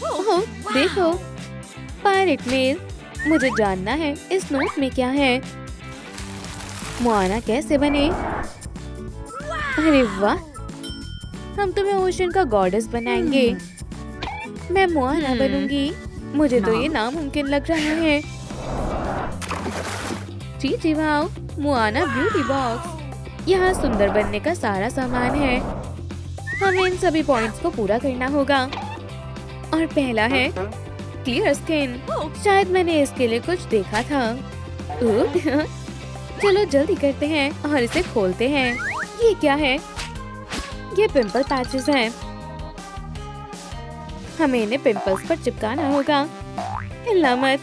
ओह, देखो, pirate mail. मुझे जानना है इस नोट में क्या है। मोआना कैसे बने? अरे वाह, हम तुम्हें ओशन का गॉडेस बनाएंगे। मैं मोआना बनूंगी। मुझे तो ये नामुमकिन लग रहा है। जी जी वाओ, मोआना ब्यूटी बॉक्स। यहाँ सुंदर बनने का सारा सामान है। हमें इन सभी पॉइंट्स को पूरा करना होगा। और पहला है क्लियर स्किन। शायद मैंने इसके लिए कुछ देखा था। चलो जल्दी करते हैं और इसे खोलते हैं। ये क्या है? ये पिंपल पैचेस हैं। हमें इन्हें पिंपल्स पर चिपकाना होगा। हिलना मत।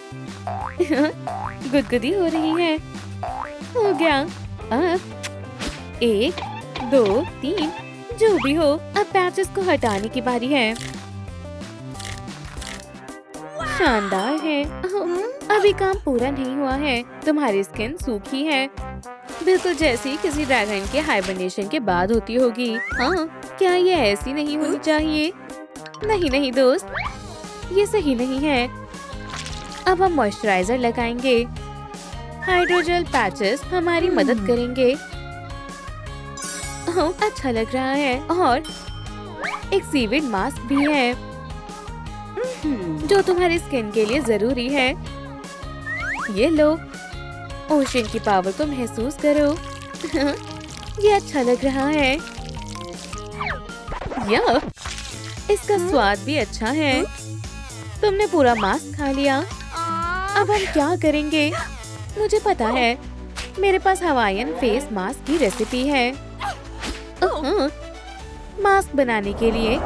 गुदगुदी हो रही है। हो गया। अब 1, 2, 3, जो भी हो, अब पैचेस को हटाने की बारी है। शानदार है। अभी काम पूरा नहीं हुआ है। तुम्हारी स्किन सूखी है, बिल्कुल जैसी किसी ड्रैगन के हाइबरनेशन के बाद होती होगी। हाँ, क्या ये ऐसी नहीं होनी चाहिए? नहीं नहीं दोस्त, ये सही नहीं है। अब हम मॉइस्चराइजर लगाएंगे। हाइड्रोजेल पैचेस हमारी मदद करेंगे। ओह, अच्छा लग रहा है। और एक सीविड मास्क भी है, जो तुम्हारी स्किन के लिए जरूरी है। ये लो, ओशन की पावर को महसूस करो। ये अच्छा लग रहा है। या, इसका स्वाद भी अच्छा है। तुमने पूरा मास्क खा लिया। अब हम क्या करेंगे? मुझे पता है, मेरे पास हवाईयन फेस मास्क की रेसिपी है। मास्क बनाने के लिए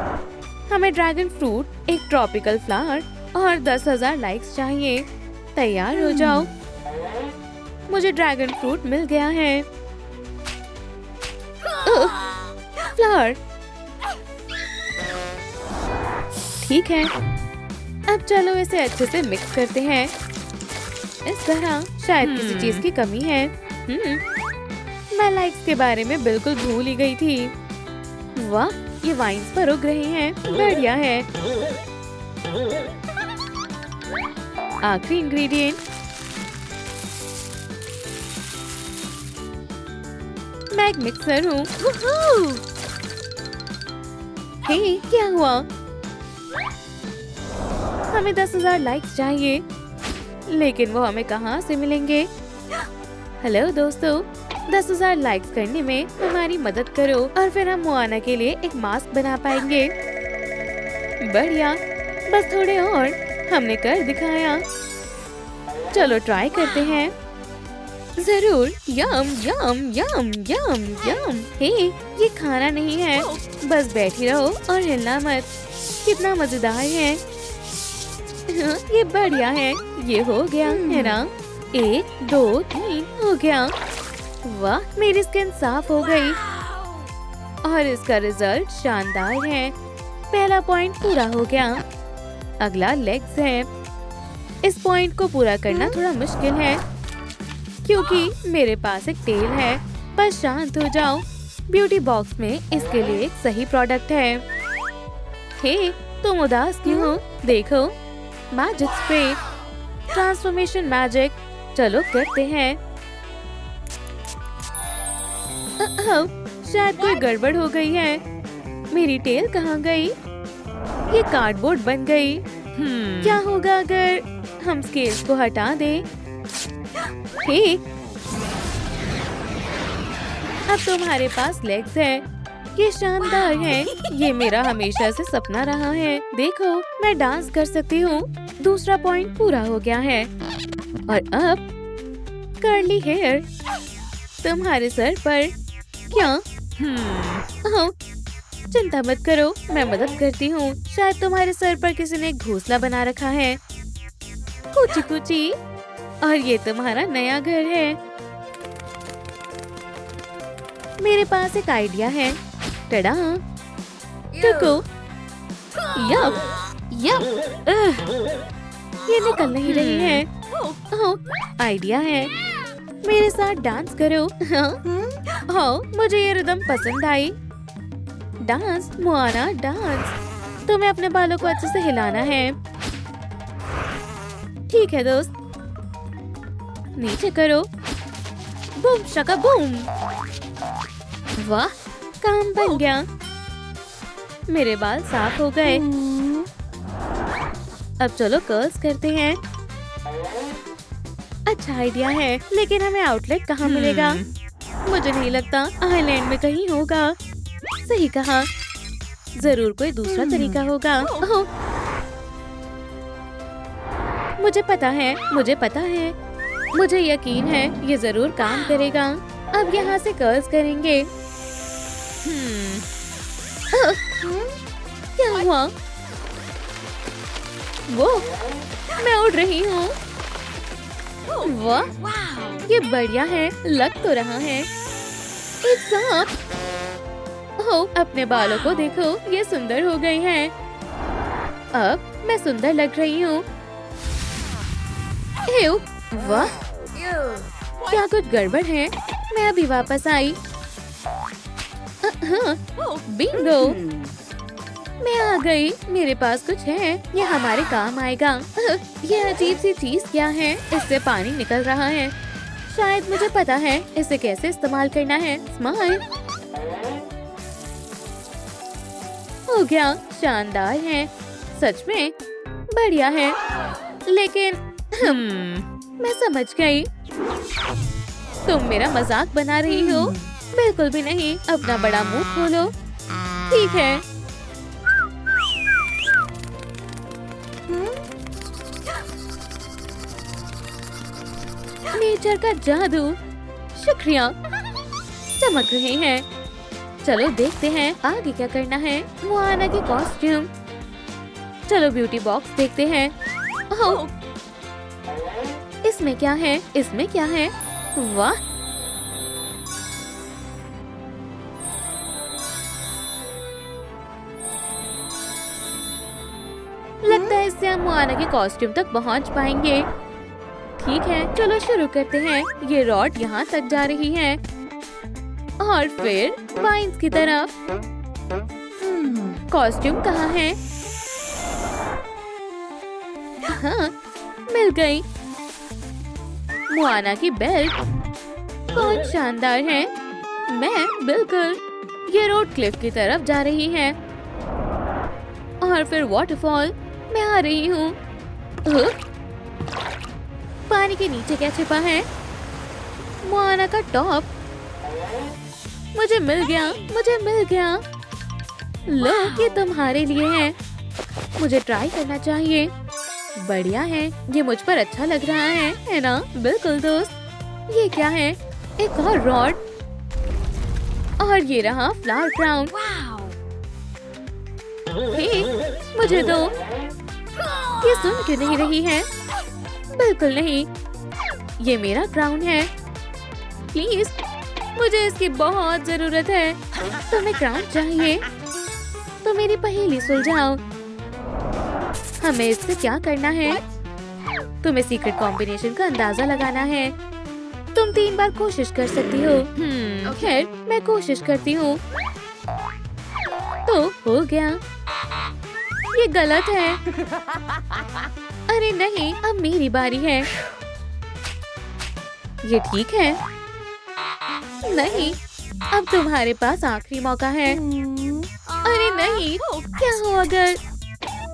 हमें ड्रैगन फ्रूट, एक ट्रॉपिकल फ्लावर और 10,000 लाइक्स चाहिए। तैयार हो जाओ। मुझे ड्रैगन फ्रूट मिल गया है। फ्लावर। ठीक है, अब चलो इसे अच्छे से मिक्स करते हैं। इस तरह शायद किसी चीज की कमी है। मैं लाइक्स के बारे में बिल्कुल भूल ही गई थी। वाह, ये वाइन्स पर उग रहे हैं। बढ़िया है। आखिरी इंग्रेडिएंट। मैं एक मिक्सर हूँ। हे, क्या हुआ? हमें 10,000 लाइक्स चाहिए, लेकिन वो हमें कहाँ से मिलेंगे? हेलो दोस्तों, 10,000 लाइक्स करने में हमारी मदद करो और फिर हम मोआना के लिए एक मास्क बना पाएंगे। बढ़िया, बस थोड़े और। हमने कर दिखाया। चलो ट्राई करते हैं। जरूर। यम यम यम यम यम। हे, ये खाना नहीं है, बस बैठी रहो और हिलना मत। कितना मजेदार है। ये बढ़िया है। ये हो गया है ना? 1, 2, 3 हो गया। वाह, मेरी स्किन साफ हो गई और इसका रिजल्ट शानदार है। पहला पॉइंट पूरा हो गया। अगला लेग्स है। इस पॉइंट को पूरा करना थोड़ा मुश्किल है, क्योंकि मेरे पास एक टेल है। बस शांत हो जाओ। ब्यूटी बॉक्स में इसके लिए एक सही प्रोडक्ट है। हे, तुम उदास क्यों हो? देखो, मैजिक स्प्रे, ट्रांसफॉर्मेशन मैजिक। चलो करते हैं। शायद कोई गड़बड़ हो गई है। मेरी टेल कहाँ गई? ये कार्डबोर्ड बन गई। क्या होगा अगर हम स्केल्स को हटा दें? हे, अब तुम्हारे पास लेग्स हैं। ये शानदार है। ये मेरा हमेशा से सपना रहा है। देखो, मैं डांस कर सकती हूँ। दूसरा पॉइंट पूरा हो गया है। और अब कर्ली हेयर तुम्हारे सर पर। क्या? ओह, चिंता मत करो, मैं मदद करती हूँ। शायद तुम्हारे सर पर किसी ने एक घोंसला बना रखा है। कूची कूची। और ये तुम्हारा नया घर है। मेरे पास एक आइडिया है। टडा। रुको। Yup yup. ये निकल नहीं रही है। ओह, आइडिया है। मेरे साथ डांस करो। ओह, मुझे ये रिदम पसंद आई। Dance Moana dance. तुम्हें अपने बालों को अच्छे से हिलाना है। ठीक है दोस्त, नीचे करो। Boom shaka boom. वाह, काम बन गया। मेरे बाल साफ हो गए। अब चलो कर्ल्स करते हैं। अच्छा आइडिया है, लेकिन हमें आउटलेट कहाँ मिलेगा? मुझे नहीं लगता आइलैंड में कहीं होगा। सही कहा, जरूर कोई दूसरा तरीका होगा। ओह, मुझे पता है, मुझे यकीन है ये जरूर काम करेगा। अब यहाँ से कर्ल्स करेंगे। क्या हुआ? वो, मैं उड़ रही हूँ। वाह, ये बढ़िया है, लग तो रहा है। एक सांप। ओह, अपने बालों को देखो, ये सुंदर हो गई हैं। अब मैं सुंदर लग रही हूँ। वाह, क्या कुछ गड़बड़ है? मैं अभी वापस आई। बिंगो, मैं आ गई। मेरे पास कुछ है, ये हमारे काम आएगा। ये अजीब सी चीज क्या है? इससे पानी निकल रहा है। शायद मुझे पता है इसे कैसे इस्तेमाल करना है। स्माइल हो गया, शानदार है। सच में बढ़िया है। लेकिन मैं समझ गई, तुम मेरा मजाक बना रही हो। बिल्कुल भी नहीं, अपना बड़ा मुंह खोलो। ठीक है। नेचर का जादू, शुक्रिया। चमक रहे हैं। चलो देखते हैं आगे क्या करना है। मोआना की कॉस्ट्यूम। चलो ब्यूटी बॉक्स देखते हैं। ओह, इसमें क्या है? इसमें क्या है? वाह, लगता है इससे हम मोआना के कॉस्ट्यूम तक पहुंच पाएंगे। ठीक है, चलो शुरू करते हैं। ये रॉड यहाँ तक जा रही है और फिर वाइन्स की तरफ। कॉस्ट्यूम कहाँ है? हाँ, मिल गई। मोआना की बेल्ट बहुत शानदार है। मैं बिल्कुल। ये रोड क्लिफ की तरफ जा रही है और फिर वाटरफॉल। मैं आ रही हूँ। पानी के नीचे क्या छिपा है? मोआना का टॉप। मुझे मिल गया। लो, ये तुम्हारे लिए है। मुझे ट्राई करना चाहिए। बढ़िया है, ये मुझ पर अच्छा लग रहा है ना? बिल्कुल दोस्त। ये क्या है? एक और रॉड। और ये रहा फ्लावर क्राउन। हे, मुझे दो। ये सुन क्यों नहीं रही है? बिल्कुल नहीं, ये मेरा क्राउन है। प्लीज, मुझे इसकी बहुत जरूरत है। तुम्हें क्राउन चाहिए तो मेरी पहेली सुलझाओ। हमें इससे क्या करना है? तुम्हें सीक्रेट कॉम्बिनेशन का अंदाजा लगाना है। तुम 3 बार कोशिश कर सकती हो। खैर, मैं कोशिश करती हूँ। तो हो गया। ये गलत है। अरे नहीं, अब मेरी बारी है। ये ठीक है। नहीं, अब तुम्हारे पास आखिरी मौका है। अरे नहीं, क्या हो अगर?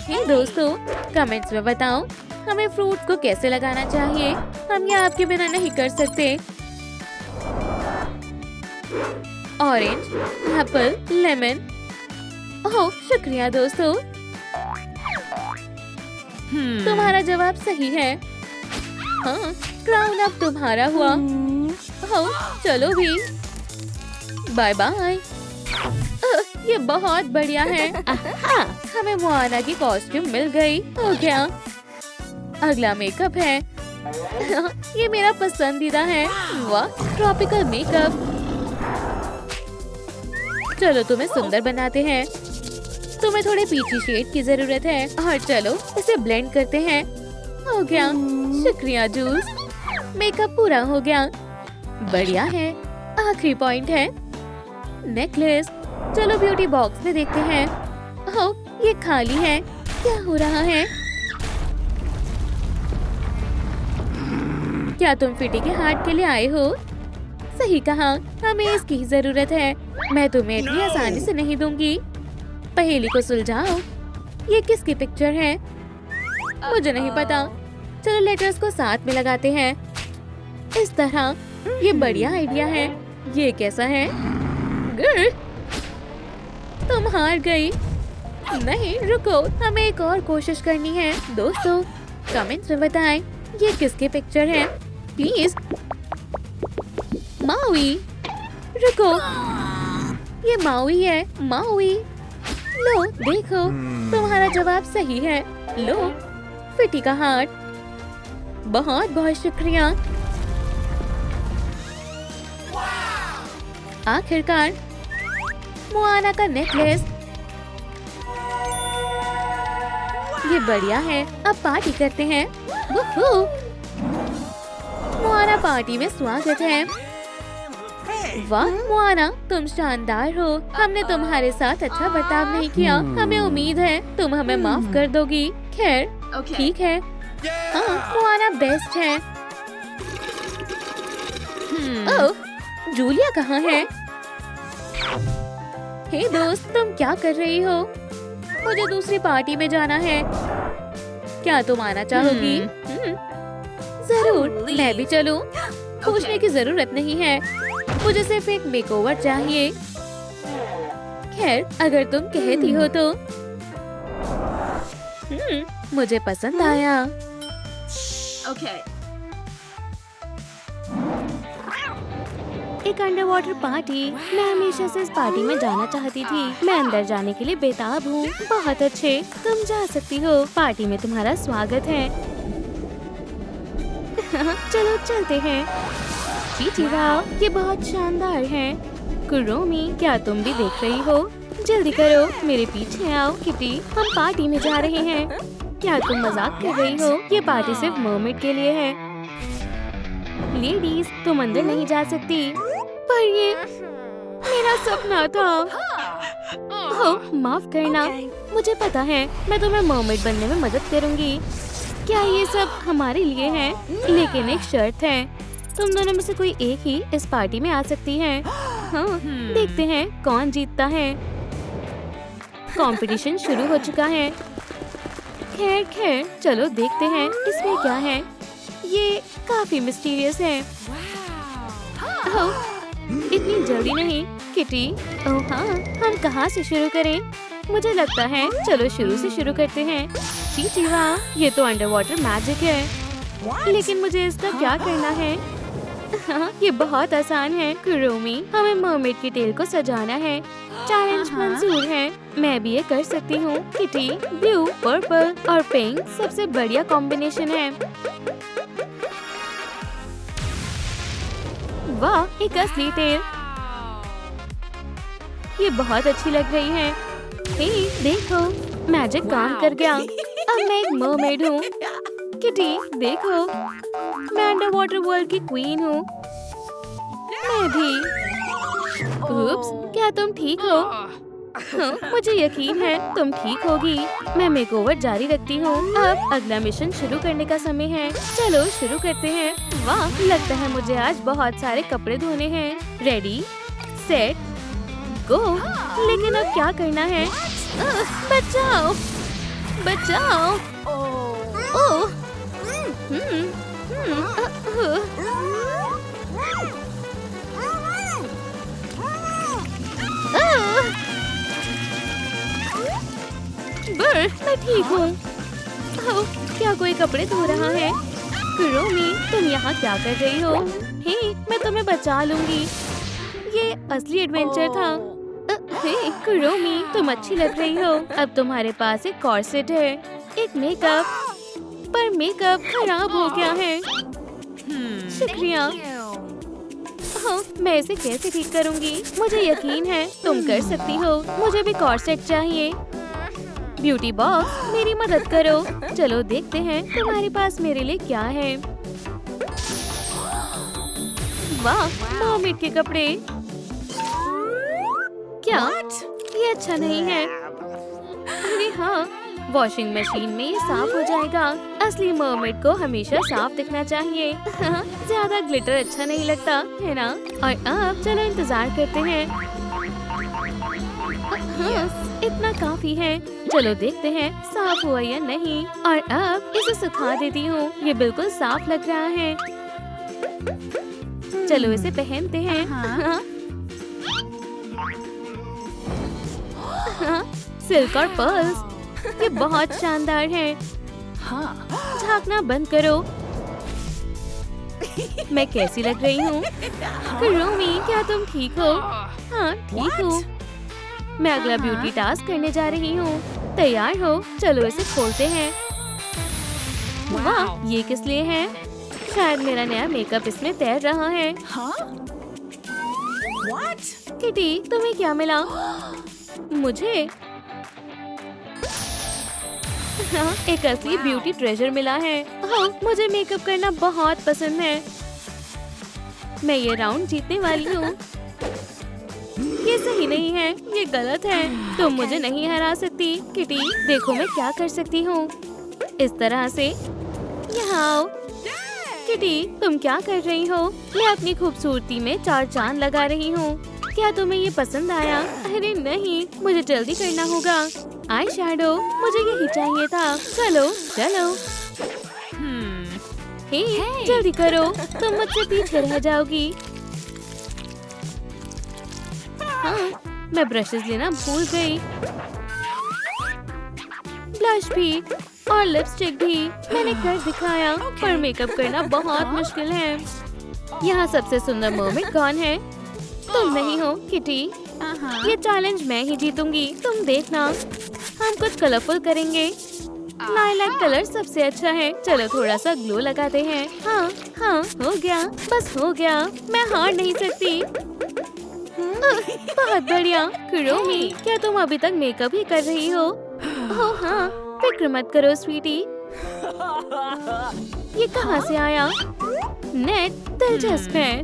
हे दोस्तों, कमेंट्स में बताओ हमें फ्रूट को कैसे लगाना चाहिए। हम ये आपके बिना नहीं कर सकते। Orange, Apple, lemon. ओह, शुक्रिया दोस्तों। तुम्हारा जवाब सही है। हाँ, क्राउन अब तुम्हारा हुआ। ओह, चलो भी। Bye bye. ये बहुत बढ़िया है। हमें मोआना की कॉस्ट्यूम मिल गई। हो गया। अगला मेकअप है। ये मेरा पसंदीदा है। वाह, ट्रॉपिकल मेकअप। चलो तुम्हें सुंदर बनाते हैं। तुम्हें थोड़े पीची शेड की जरूरत है और चलो इसे ब्लेंड करते हैं। हो गया। शुक्रिया जूस। मेकअप पूरा हो गया। बढ़िया है। आखिरी पॉइंट है नेकलेस। चलो ब्यूटी बॉक्स में देखते हैं। ओह, ये खाली है। क्या हो रहा है? क्या तुम फिटी के हार्ट के लिए आए हो? सही कहा, हमें इसकी जरूरत है। मैं तुम्हें इतनी आसानी से नहीं दूंगी। पहेली को सुलझाओ। ये किसकी पिक्चर है? मुझे नहीं पता। चलो लेटर्स को साथ में लगाते हैं इस तरह। ये बढ़िया आइडिया है। ये कैसा है? गर्ल, तुम हार गई। नहीं रुको, हमें एक और कोशिश करनी है। दोस्तों कमेंट्स में बताएं ये किसकी पिक्चर है प्लीज। माउई। रुको, ये माउई है। माउई, लो देखो, तुम्हारा जवाब सही है। लो फिटी का हार्ट। बहुत बहुत शुक्रिया। आखिरकार मोआना का नेकलेस। ये बढ़िया है। अब पार्टी करते हैं। वुहू! मोआना पार्टी में स्वागत है। वाह मोआना, तुम शानदार हो। हमने तुम्हारे साथ अच्छा बर्ताव नहीं किया। हमें उम्मीद है तुम हमें माफ कर दोगी। खैर ठीक है। हाँ मोआना बेस्ट है। ओह, जूलिया कहाँ है? हे दोस्त, तुम क्या कर रही हो? मुझे दूसरी पार्टी में जाना है। क्या तुम आना चाहोगी? जरूर, मैं भी चलूं। पूछने की जरूरत नहीं है। मुझे सिर्फ एक मेकओवर चाहिए। खैर अगर तुम कहती हो तो। मुझे पसंद आया। एक अंडर वाटर पार्टी। मैं हमेशा से इस पार्टी में जाना चाहती थी। मैं अंदर जाने के लिए बेताब हूँ। बहुत अच्छे, तुम जा सकती हो। पार्टी में तुम्हारा स्वागत है। चलो चलते हैं। चीची वाओ, ये बहुत शानदार है। कुरोमी, क्या तुम भी देख रही हो? जल्दी करो, मेरे पीछे आओ। किटी, हम पार्टी में जा रहे हैं। क्या तुम मजाक कर रही हो? ये पार्टी सिर्फ मर्मेड के लिए है। लेडीज, तुम अंदर नहीं जा सकती। पर ये मेरा सपना था। ओह, माफ करना। मुझे पता है, मैं तुम्हें मर्मेड बनने में मदद करूंगी। क्या ये सब हमारे लिए है? लेकिन एक शर्त है, तुम दोनों में से कोई एक ही इस पार्टी में आ सकती है। हाँ, देखते हैं कौन जीतता है। कंपटीशन शुरू हो चुका है। खैर खैर, चलो देखते हैं इसमें क्या है। ये काफी मिस्टीरियस है। ओह, इतनी जल्दी नहीं किटी। ओह हाँ, हम कहाँ से शुरू करें? मुझे लगता है चलो शुरू से शुरू करते हैं। चीची वाह, ये तो अंडर वाटर मैजिक है। लेकिन मुझे इसका क्या करना है? हाँ, ये बहुत आसान है। कुरोमी, हमें मर्मेड की टेल को सजाना है। चैलेंज मंजूर है। मैं भी ये कर सकती हूँ। किटी, ब्लू, पर्पल और पिंक सबसे बढ़िया कॉम्बिनेशन है। वाह, एक असली टेल। ये बहुत अच्छी लग रही है। हे, देखो, मैजिक काम कर गया। अब मैं एक मरमेड हूँ। किटी, देखो, मैं अंडर वाटर वर्ल्ड की क्वीन हूँ। मैं भी। उप्स, क्या तुम ठीक हो? हाँ, मुझे यकीन है तुम ठीक होगी। मैं मेकओवर जारी रखती हूँ। अब अगला मिशन शुरू करने का समय है। चलो शुरू करते हैं। वाह, लगता है मुझे आज बहुत सारे कपड़े धोने हैं। रेडी, सेट, गो। लेकिन अब क्या करना है? बचाओ, बचाओ। ओह, मैं ठीक हूँ। क्या कोई कपड़े धो रहा है? कुरोमी, तुम यहाँ क्या कर रही हो? हे, मैं तुम्हें बचा लूंगी। ये असली एडवेंचर था। हे कुरोमी, तुम अच्छी लग रही हो। अब तुम्हारे पास एक कॉर्सेट है, एक मेकअप, पर मेकअप खराब हो गया है। शुक्रिया। मैं इसे कैसे ठीक करूँगी? मुझे यकीन है तुम कर सकती हो। मुझे भी कॉर्सेट चाहिए। ब्यूटी बॉक्स, मेरी मदद करो। चलो देखते हैं तुम्हारे पास मेरे लिए क्या है। वाह, मर्मेड के कपड़े। क्या ये अच्छा नहीं है? अरे हाँ, वॉशिंग मशीन में ये साफ हो जाएगा। असली मरमेड को हमेशा साफ दिखना चाहिए। ज्यादा ग्लिटर अच्छा नहीं लगता है ना? और अब चलो इंतजार करते हैं। इतना काफी है। चलो देखते हैं साफ हुआ या नहीं। और अब इसे सुखा देती हूँ। ये बिल्कुल साफ लग रहा है। चलो इसे पहनते हैं। सिल्क और पर्ल्स, ये बहुत शानदार है। झांकना बंद करो। मैं कैसी लग रही हूँ? रोमी, क्या तुम ठीक हो? हाँ, ठीक हूँ। मैं अगला ब्यूटी टास्क करने जा रही हूँ। तैयार हो? चलो इसे खोलते हैं। वाह, ये किस लिए है? शायद मेरा नया मेकअप इसमें तैर रहा है। किटी, तुम्हें क्या मिला? मुझे एक असली ब्यूटी ट्रेजर मिला है। मुझे मेकअप करना बहुत पसंद है। मैं ये राउंड जीतने वाली हूँ। ये सही नहीं है, ये गलत है। तुम मुझे नहीं हरा सकती। किटी, देखो मैं क्या कर सकती हूँ। इस तरह से यहाँ आओ। किटी, तुम क्या कर रही हो? मैं अपनी खूबसूरती में 4 चांद लगा रही हूँ। क्या तुम्हें ये पसंद आया? अरे नहीं, मुझे जल्दी करना होगा। आई शैडो, मुझे यही चाहिए था। चलो चलो। हे, जल्दी करो, तुम मुझसे पीछे रह जाओगी। हाँ, मैं ब्रशेस लेना भूल गई। ब्लश भी और लिपस्टिक भी मैंने कर दिखाया, पर मेकअप करना बहुत मुश्किल है। यहाँ सबसे सुंदर मर्मेड कौन है? तुम नहीं हो किटी। ये चैलेंज मैं ही जीतूंगी, तुम देखना। हम कुछ कलरफुल करेंगे। लाइलैक कलर सबसे अच्छा है। चलो थोड़ा सा ग्लो लगाते हैं। हाँ हाँ, हो गया, बस हो गया। मैं हार नहीं सकती। बहुत बढ़िया। रोमी, क्या तुम अभी तक मेकअप ही कर रही हो? ओह हाँ, फिक्र मत करो स्वीटी। ये कहाँ से आया? नेट दिलचस्प है।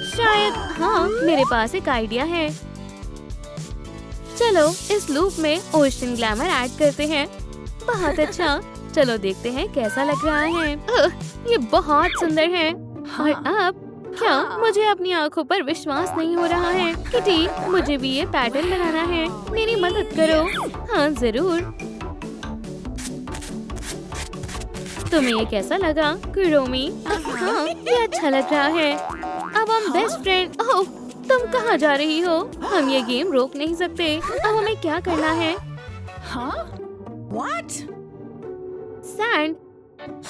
शायद हाँ, मेरे पास एक आइडिया है। चलो इस लूप में ओशन ग्लैमर ऐड करते हैं। बहुत अच्छा। चलो देखते हैं कैसा लग रहा है। ये बहुत सुंदर है। और अब क्या मुझे अपनी आंखों पर विश्वास नहीं हो रहा है? किटी, मुझे भी ये पैटर्न बनाना है। मेरी मदद करो। हाँ जरूर। तुम्हें ये कैसा लगा रोमी? हाँ, ये अच्छा लग रहा है। अब हम बेस्ट फ्रेंड। ओह, तुम कहाँ जा रही हो? हम ये गेम रोक नहीं सकते। अब हमें क्या करना है? What? सैंड,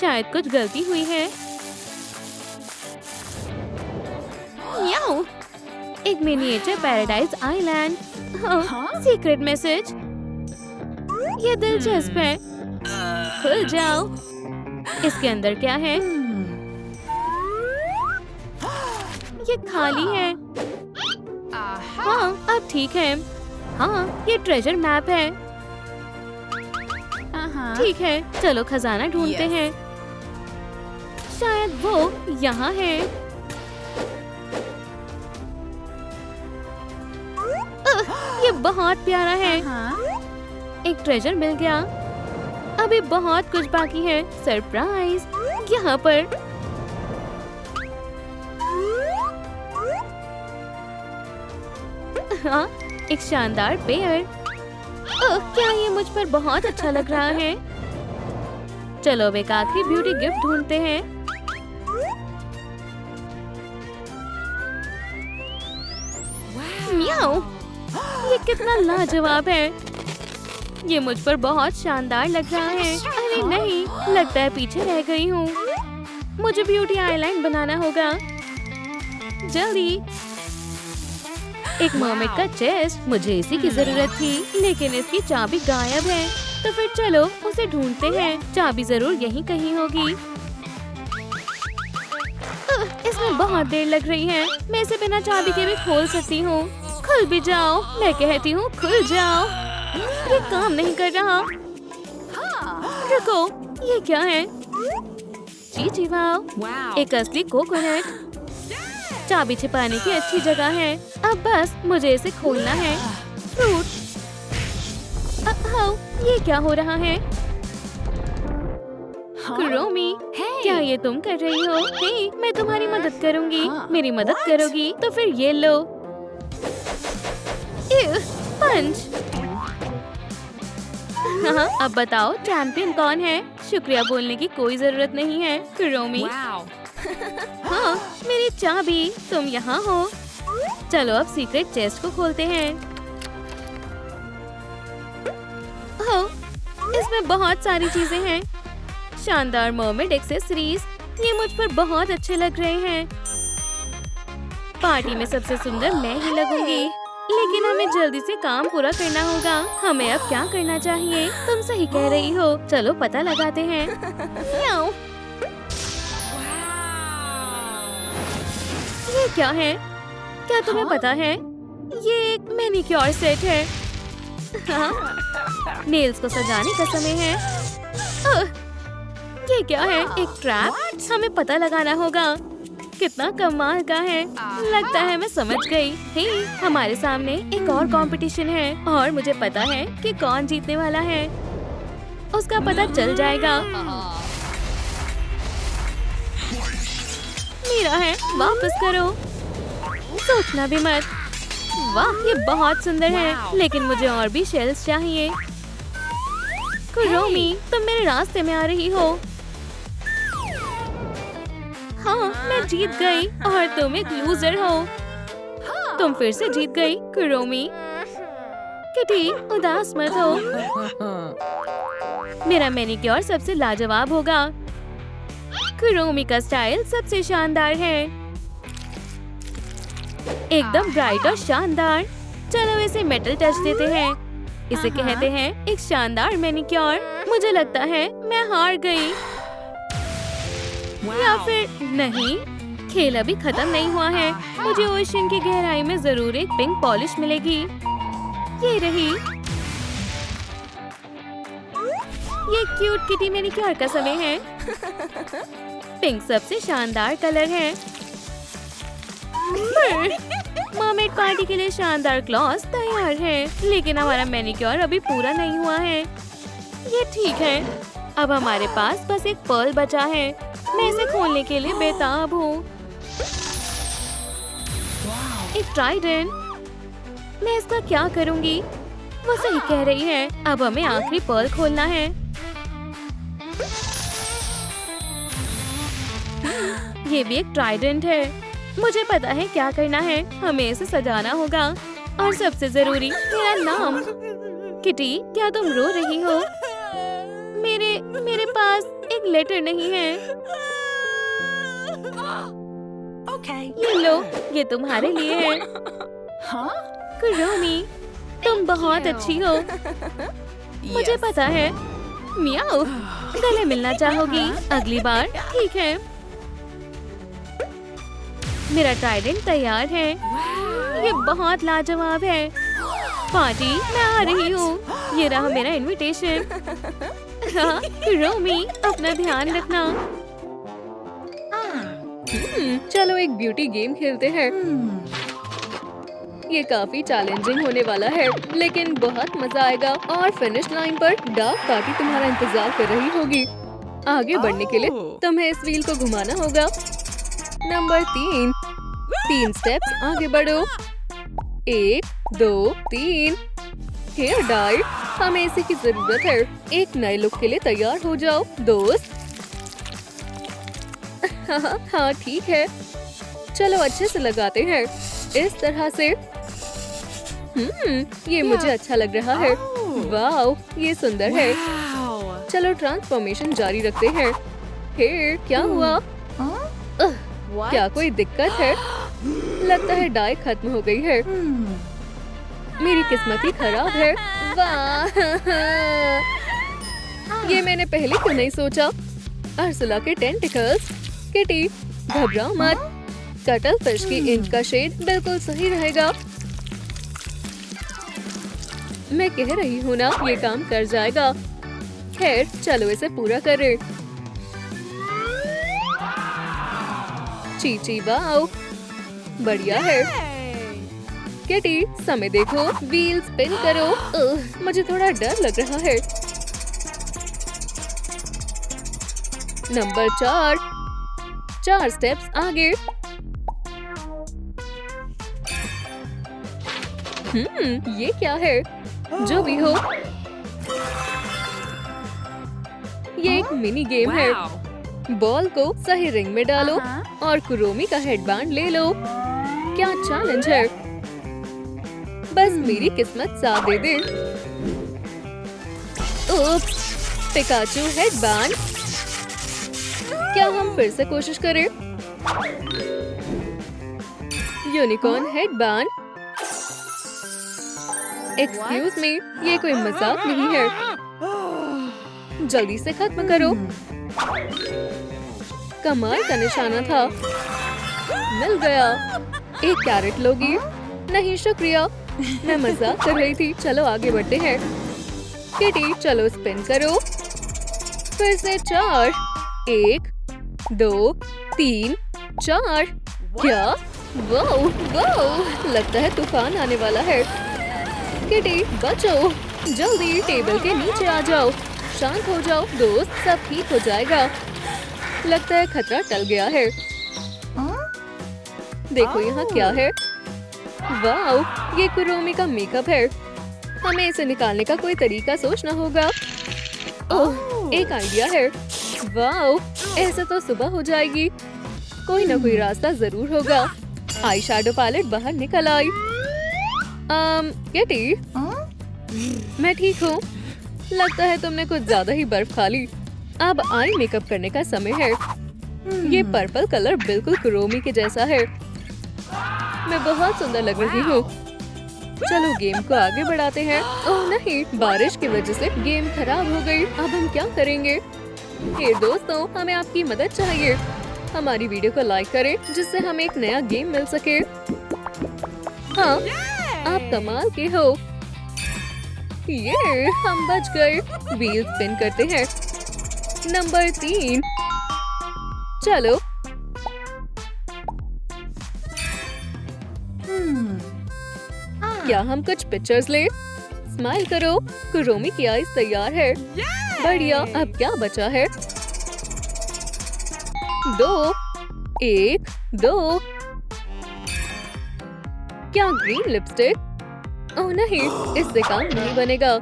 शायद कुछ गलती हुई है। याओ, एक miniature paradise island. Secret message. ये दिलचस्प है। खुल जाओ। इसके अंदर क्या है? ये खाली है। हाँ, अब ठीक है। हाँ, ये ट्रेजर मैप है। ठीक है, चलो खजाना ढूंढते हैं। शायद वो यहाँ है। ये बहुत प्यारा है। एक ट्रेजर मिल गया। अभी बहुत कुछ बाकी है। सरप्राइज यहाँ पर। हाँ, एक शानदार पेयर। क्या ये मुझ पर बहुत अच्छा लग रहा है? चलो अब एक आखिरी ब्यूटी गिफ्ट ढूंढते हैं। म्याऊ, ये कितना लाजवाब है। ये मुझ पर बहुत शानदार लग रहा है। अरे नहीं, लगता है पीछे रह गई हूँ। मुझे ब्यूटी आईलाइन बनाना होगा जल्दी। एक मर्मेड का चेस्ट, मुझे इसी की जरूरत थी, लेकिन इसकी चाबी गायब है। तो फिर चलो उसे ढूंढते हैं। चाबी जरूर यहीं कहीं होगी। इसमें बहुत देर लग रही है। मैं इसे बिना चाबी के भी खोल सकती हूँ। खुल भी जाओ, मैं कहती हूँ खुल जाओ। ये काम नहीं कर रहा। रुको, ये क्या है? जी वाओ, एक असली कोकोनट। चाबी छिपाने की अच्छी जगह है। अब बस मुझे इसे खोलना है। फ्रूट। ये क्या हो रहा है? क्रोमी, क्या ये तुम कर रही हो? हे, मैं तुम्हारी मदद करूंगी। मेरी मदद करोगी तो फिर ये लो। पंच। हाँ, अब बताओ चैंपियन कौन है? शुक्रिया बोलने की कोई जरूरत नहीं है क्रोमी। हाँ, मेरी चाबी, तुम यहाँ हो। चलो अब सीक्रेट चेस्ट को खोलते हैं। ओह, इसमें बहुत सारी चीजें हैं। शानदार मर्मेड एक्सेसरीज, ये मुझ पर बहुत अच्छे लग रहे हैं। पार्टी में सबसे सुंदर मैं ही लगूंगी। लेकिन हमें जल्दी से काम पूरा करना होगा। हमें अब क्या करना चाहिए? तुम सही कह रही हो। चलो पता लगाते हैं। म्याऊ। ये क्या है? क्या तुम्हें पता है? ये एक मैनिक्योर सेट है। हाँ? नेल्स को सजाने का समय है। ये क्या है? एक ट्रैप? हमें पता लगाना होगा। कितना कमाल का है। लगता है मैं समझ गई। हे, हमारे सामने एक और कंपटीशन है और मुझे पता है कि कौन जीतने वाला है। उसका पता चल जाएगा। मेरा है, वापस करो। सोचना भी मत। वाह, ये बहुत सुंदर है, लेकिन मुझे और भी शेल्स चाहिए। क्रोमी, तुम मेरे रास्ते में आ रही हो। हाँ, मैं जीत गई और तुम एक लूजर हो। तुम फिर से जीत गई क्रोमी। किटी, उदास मत हो। मेरा मैनिक्योर सबसे लाजवाब होगा। क्रोमी का स्टाइल सबसे शानदार है, एकदम ब्राइट और शानदार। चलो इसे मेटल टच देते हैं। इसे कहते हैं एक शानदार मैनिक्योर। मुझे लगता है मैं हार गई। या फिर नहीं, खेल अभी खत्म नहीं हुआ है। मुझे ओशन की गहराई में जरूर एक पिंक पॉलिश मिलेगी। ये रही। ये क्यूट किटी मैनिक्योर का समय है। पिंक सबसे शानदार कलर है। मर्मेड पार्टी के लिए शानदार क्लॉथ तैयार है, लेकिन हमारा मैनिक्योर अभी पूरा नहीं हुआ है। ये ठीक है। अब हमारे पास बस एक पर्ल बचा है। मैं इसे खोलने के लिए बेताब हूँ। एक ट्राइडेंट। मैं इसका क्या करूँगी? वो सही कह रही है। अब हमें आखिरी पर्ल खोलना है। ये भी एक ट्राइडेंट है। मुझे पता है क्या करना है। हमें इसे सजाना होगा और सबसे जरूरी मेरा नाम। किटी, क्या तुम रो रही हो? मेरे पास एक लेटर नहीं है। ये लो, ये तुम्हारे लिए है। क्रोमी, तुम बहुत अच्छी हो। मुझे पता है। म्याऊ, गले मिलना चाहोगी? अगली बार, ठीक है। मेरा ट्राइडेंट तैयार है। ये बहुत लाजवाब है। पार्टी, मैं आ रही हूँ। ये रहा मेरा इनविटेशन। हाँ, क्रोमी, अपना ध्यान रखना। चलो एक ब्यूटी गेम खेलते हैं। ये काफी चैलेंजिंग होने वाला है, लेकिन बहुत मजा आएगा। और फिनिश लाइन पर डार्क पार्टी तुम्हारा इंतजार कर रही होगी। आगे बढ़ने के लिए तुम्हें इस व्हील को घुमाना होगा। नंबर 3 स्टेप्स आगे बढ़ो। 1 2 3। हेयर डाई, हमें इसी की जरूरत है। एक नए लुक के लिए तैयार हो जाओ दोस्त। हाँ ठीक है, चलो अच्छे से लगाते हैं इस तरह से। ये मुझे अच्छा लग रहा है। वाह, ये सुंदर है। चलो ट्रांसफॉर्मेशन जारी रखते हैं। हे, क्या हुआ? क्या कोई दिक्कत है? लगता है डाई खत्म हो गई है। मेरी किस्मत ही खराब है। वाह, ये मैंने पहले क्यों नहीं सोचा? अर्सुला के टेंटिकल्स। किटी, घबराओ मत। कटल फिश की इंच का शेड बिल्कुल सही रहेगा। मैं कह रही हूँ ना, ये काम कर जाएगा। खैर, चलो इसे पूरा करें। चीची, वाओ, बढ़िया है। किटी समय देखो, व्हील स्पिन करो। मुझे थोड़ा डर लग रहा है। नंबर 4, 4 स्टेप्स आगे। ये क्या है? जो भी हो, ये एक मिनी गेम है। बॉल को सही रिंग में डालो और कुरोमी का हेडबैंड ले लो। क्या चैलेंज है? बस मेरी किस्मत साथ दे दे। उप्स, पिकाचू हेडबैंड। क्या हम फिर से कोशिश करें? Unicorn headband. एक्सक्यूज मी, ये कोई मजाक नहीं है। जल्दी से खत्म करो। कमाल का निशाना था। मिल गया। एक कैरेट लोगी? नहीं शुक्रिया, मैं मजाक कर रही थी। चलो आगे बढ़ते हैं। किटी चलो स्पिन करो। फिर से 4, 1, 2, 3, 4। क्या? वाओ वाओ, लगता है तूफान आने वाला है। किटी बचो, जल्दी टेबल के नीचे आ जाओ। शांत हो जाओ दोस्त, सब ठीक हो जाएगा। लगता है खतरा टल गया है। देखो यहाँ क्या है। वाओ, ये कुरोमी का मेकअप है। हमें इसे निकालने का कोई तरीका सोचना होगा। ओह, एक आइडिया है। वाओ, ऐसे तो सुबह हो जाएगी। कोई ना कोई रास्ता जरूर होगा। आई शैडो पैलेट बाहर निकल आई। किटी, मैं ठीक हूँ। लगता है तुमने कुछ ज्यादा ही बर्फ खा ली। अब आई मेकअप करने का समय है। ये पर्पल कलर बिल्कुल कुरोमी के जैसा है। मैं बहुत सुंदर लग रही हूँ। चलो गेम को आगे बढ़ाते हैं। ओह नहीं, बारिश की वजह से गेम खराब हो गई। अब हम क्या करेंगे? हे दोस्तों, हमें आपकी मदद चाहिए। हमारी वीडियो को लाइक करें जिससे हमें एक नया गेम मिल सके। हाँ, आप कमाल के हो। ये हम बच गए। व्हील स्पिन करते हैं। नंबर 3, चलो। क्या हम कुछ पिक्चर्स ले? स्माइल करो। कुरोमी की आइस तैयार है। बढ़िया, अब क्या बचा है? 2, 1, 2। क्या ग्रीन लिपस्टिक? ओह नहीं, इससे काम नहीं बनेगा।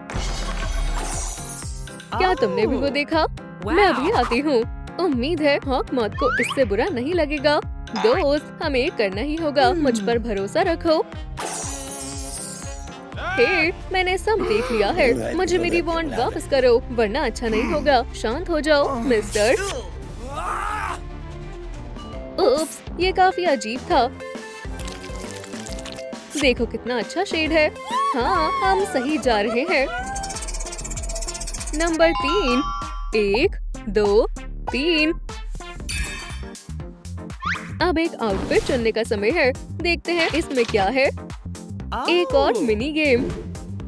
क्या तुमने भी वो देखा? मैं अभी आती हूँ। उम्मीद है हॉक मौत को इससे बुरा नहीं लगेगा। दोस्त, हमें करना ही होगा। मुझ पर भरोसा रखो। हे, मैंने सब देख लिया है। मुझे मेरी वॉन्ड वापस करो, वरना अच्छा नहीं होगा। शांत हो जाओ मिस्टर। उप्स, ये काफी अजीब था। देखो कितना अच्छा शेड है। हाँ, हम सही जा रहे हैं। नंबर 3, 1, 2, 3। अब एक आउटफिट चुनने का समय है। देखते हैं इसमें क्या है। एक और mini game.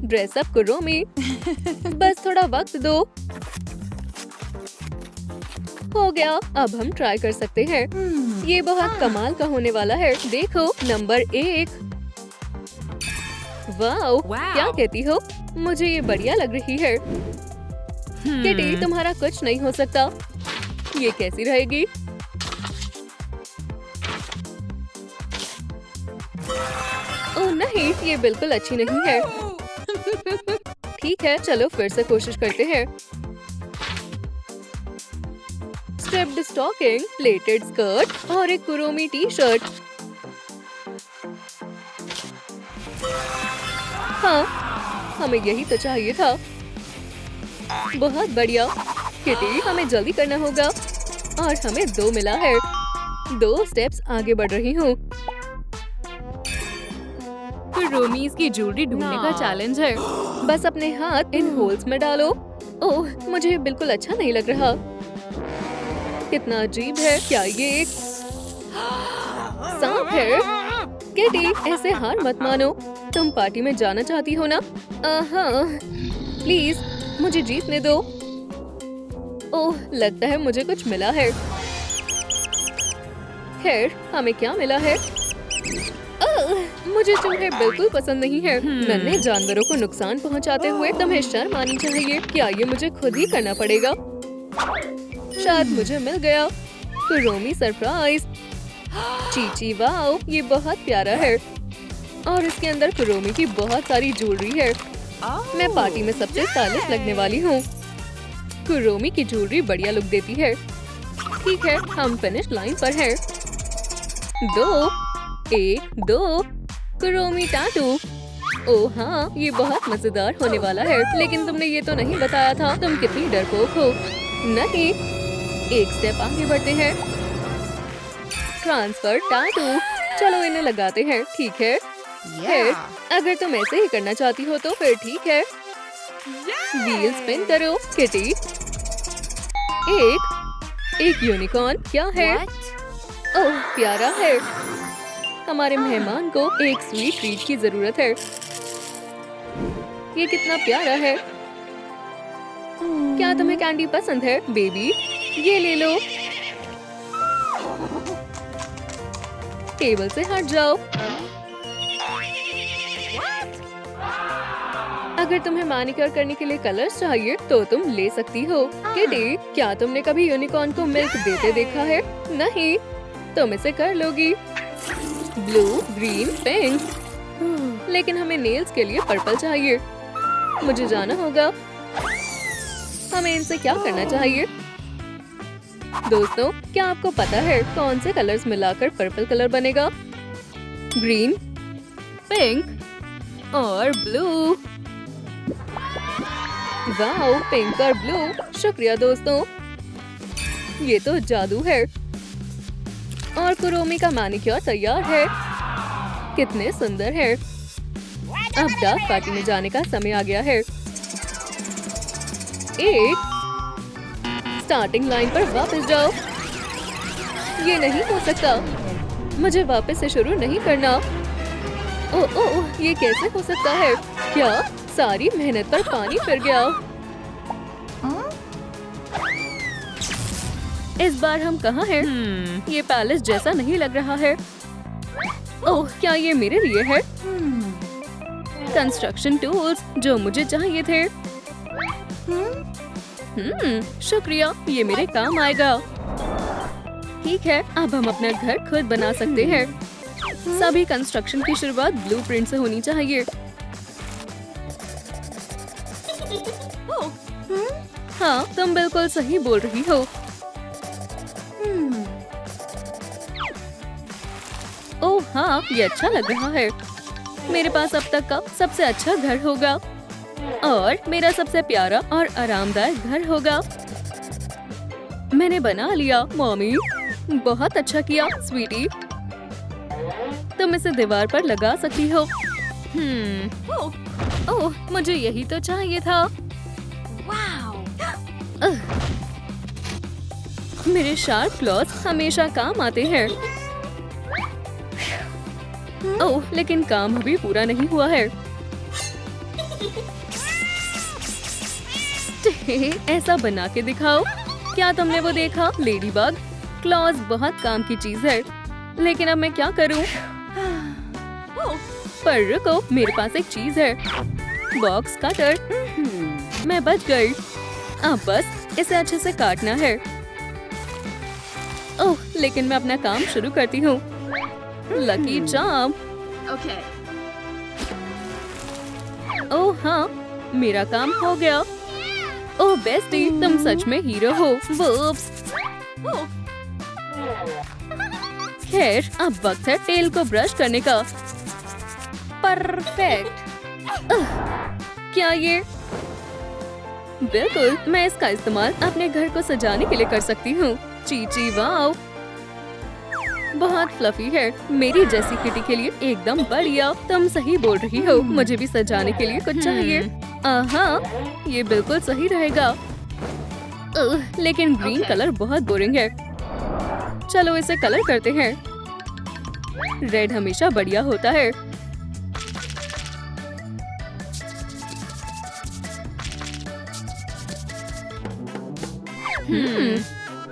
Dress up Kuromi. बस थोड़ा वक्त दो। हो गया, अब हम ट्राई कर सकते हैं। ये बहुत कमाल का होने वाला है। देखो, नंबर 1। वाओ, क्या कहती हो? मुझे ये बढ़िया लग रही है। किटी, तुम्हारा कुछ नहीं हो सकता। ये कैसी रहेगी? ओह नहीं, ये बिल्कुल अच्छी नहीं है। ठीक है, चलो फिर से कोशिश करते हैं। स्ट्रिप्ड स्टॉकिंग, प्लेटेड स्कर्ट और एक कुरोमी टी शर्ट। हाँ, हमें यही तो चाहिए था। बहुत बढ़िया। किटी, हमें जल्दी करना होगा। और हमें 2 मिला है। 2 स्टेप्स आगे बढ़ रही हूँ। रोमीज की ज्वेलरी ढूंढने का चैलेंज है। बस अपने हाथ इन होल्स में डालो। ओह, मुझे बिल्कुल अच्छा नहीं लग रहा। कितना अजीब है। क्या ये एक सांप है? किटी, ऐसे हार मत मानो। तुम पार्टी में जाना चाहती हो ना? हाँ, प्लीज मुझे जीतने दो। ओह, लगता है मुझे कुछ मिला है। खैर, हमें क्या मिला है? मुझे चूहे बिल्कुल पसंद नहीं है। नन्हे जानवरों को नुकसान पहुंचाते हुए तुम्हें शर्म आनी चाहिए। क्या ये मुझे खुद ही करना पड़ेगा? शायद मुझे मिल गया। Kuromi surprise. चीची वाओ, ये बहुत प्यारा है और इसके अंदर कुरोमी की बहुत सारी ज्वेलरी है। मैं पार्टी में सबसे स्टाइलिश लगने वाली हूँ। कुरोमी की ज्वेलरी बढ़िया लुक देती है। ठीक है, हम फिनिश लाइन पर हैं। 2 1 2 कुरोमी टैटू। ओह हाँ, ये बहुत मजेदार होने वाला है। लेकिन तुमने ये तो नहीं बताया था तुम कितनी डरपोक हो। नहीं, एक स्टेप आगे बढ़ते हैं। Transfer tattoo. चलो इन्हें लगाते हैं। ठीक है, फिर अगर तुम ऐसे ही करना चाहती हो तो फिर ठीक है। व्हील स्पिन करो किटी। एक यूनिकॉर्न। क्या है? ओह प्यारा है। हमारे मेहमान को एक स्वीट ट्रीट की जरूरत है। ये कितना प्यारा है। क्या तुम्हें कैंडी पसंद है बेबी? ये ले लो। टेबल से हट जाओ। अगर तुम्हें मैनिक्योर करने के लिए कलर्स चाहिए तो तुम ले सकती हो। किटी, क्या तुमने कभी यूनिकॉर्न को मिल्क देते देखा है? नहीं, तुम इसे कर लोगी। Blue, green, pink. लेकिन हमें नेल्स के लिए पर्पल चाहिए। मुझे जाना होगा। हमें इनसे क्या करना चाहिए? दोस्तों, क्या आपको पता है कौन से कलर्स मिलाकर पर्पल कलर बनेगा? ग्रीन, पिंक और ब्लू। वाओ, पिंक और ब्लू। शुक्रिया दोस्तों, ये तो जादू है। और कुरोमी का मैनिक्योर तैयार है। कितने सुंदर है। अब डार्क पार्टी में जाने का समय आ गया है। स्टार्टिंग लाइन पर वापस जाओ। ये नहीं हो सकता। मुझे वापस से शुरू नहीं करना। ओह, ये कैसे हो सकता है? क्या सारी मेहनत पर पानी फिर गया? इस बार हम कहाँ हैं? ये पैलेस जैसा नहीं लग रहा है। ओह, क्या ये मेरे लिए है? कंस्ट्रक्शन टूल्स जो मुझे चाहिए थे। शुक्रिया, ये मेरे काम आएगा। ठीक है, अब हम अपना घर खुद बना सकते हैं। सभी कंस्ट्रक्शन की शुरुआत ब्लूप्रिंट से होनी चाहिए। हाँ, तुम बिल्कुल सही बोल रही हो। ओह हाँ, ये अच्छा लग रहा है। मेरे पास अब तक का सबसे अच्छा घर होगा और मेरा सबसे प्यारा और आरामदायक घर होगा। मैंने बना लिया मॉमी। बहुत अच्छा किया स्वीटी। तुम इसे दीवार पर लगा सकती हो। ओह, मुझे यही तो चाहिए था। मेरे शार्प क्लॉथ हमेशा काम आते हैं। ओह, लेकिन काम अभी पूरा नहीं हुआ है। ऐसा बना के दिखाओ। क्या तुमने वो देखा? लेडीबग क्लॉज बहुत काम की चीज है। लेकिन अब मैं क्या करूं? पर रुको, मेरे पास एक चीज है। Box cutter. मैं बच गई। अब बस इसे अच्छे से काटना है। ओह, लेकिन मैं अपना काम शुरू करती हूँ। Lucky charm. ओह हाँ, मेरा काम हो गया। ओह बेस्टी, तुम सच में हीरो हो। वूप्स। खैर, अब वक्त है टेल को ब्रश करने का। परफेक्ट। क्या ये? बिल्कुल, मैं इसका इस्तेमाल अपने घर को सजाने के लिए कर सकती हूँ। चीची वाओ, बहुत फ्लफी है। मेरी जैसी किटी के लिए एकदम बढ़िया। तुम सही बोल रही हो, मुझे भी सजाने के लिए कुछ चाहिए। हाँ, ये बिल्कुल सही रहेगा। लेकिन ग्रीन कलर बहुत बोरिंग है। चलो इसे कलर करते हैं। रेड हमेशा बढ़िया होता है।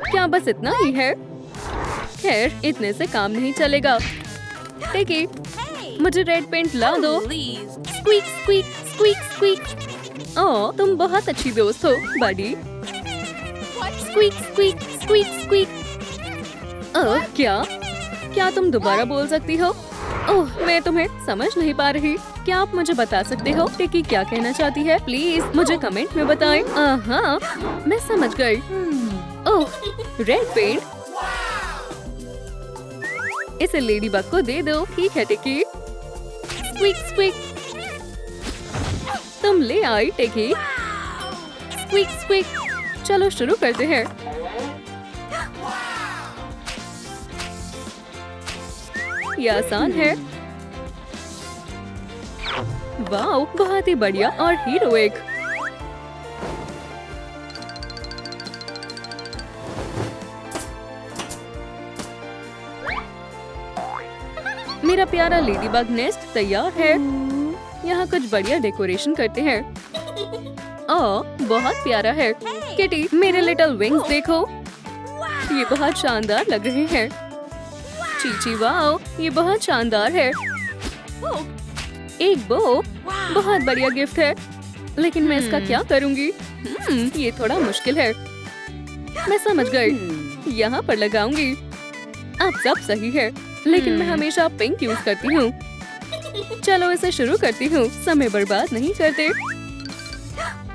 क्या बस इतना ही है? खैर, इतने से काम नहीं चलेगा। टिकी, मुझे रेड पेंट ला दो। Squeak squeak squeak squeak. ओह, तुम बहुत अच्छी दोस्त हो buddy. Squeak squeak squeak squeak. ओह, क्या तुम दोबारा बोल सकती हो? ओह, मैं तुम्हें समझ नहीं पा रही। क्या आप मुझे बता सकते हो टिकी क्या कहना चाहती है? प्लीज मुझे कमेंट में बताएं। हाँ, मैं समझ गई। ओह, रेड पेंट। इसे लेडी बग को दे दो। ठीक है टिकी। Squeak squeak. तुम ले आई टिकी। Squeak squeak. चलो शुरू करते हैं। ये आसान है। वाओ, बहुत ही बढ़िया और हीरोइक। मेरा प्यारा लेडीबग नेस्ट तैयार है। यहाँ कुछ बढ़िया डेकोरेशन करते हैं। ओह, बहुत प्यारा है। किटी, मेरे लिटिल विंग्स देखो। ये बहुत शानदार लग रहे हैं। चीची, वाओ, ये बहुत शानदार है। एक बो, बहुत बढ़िया गिफ्ट है। लेकिन मैं इसका क्या करूँगी? ये थोड़ा मुश्किल है। मैं समझ गई। यहाँ पर लगाऊंगी। अब सब सही है, लेकिन मैं हमेशा पिंक यूज करती हूँ। चलो इसे शुरू करती हूँ। समय बर्बाद नहीं करते।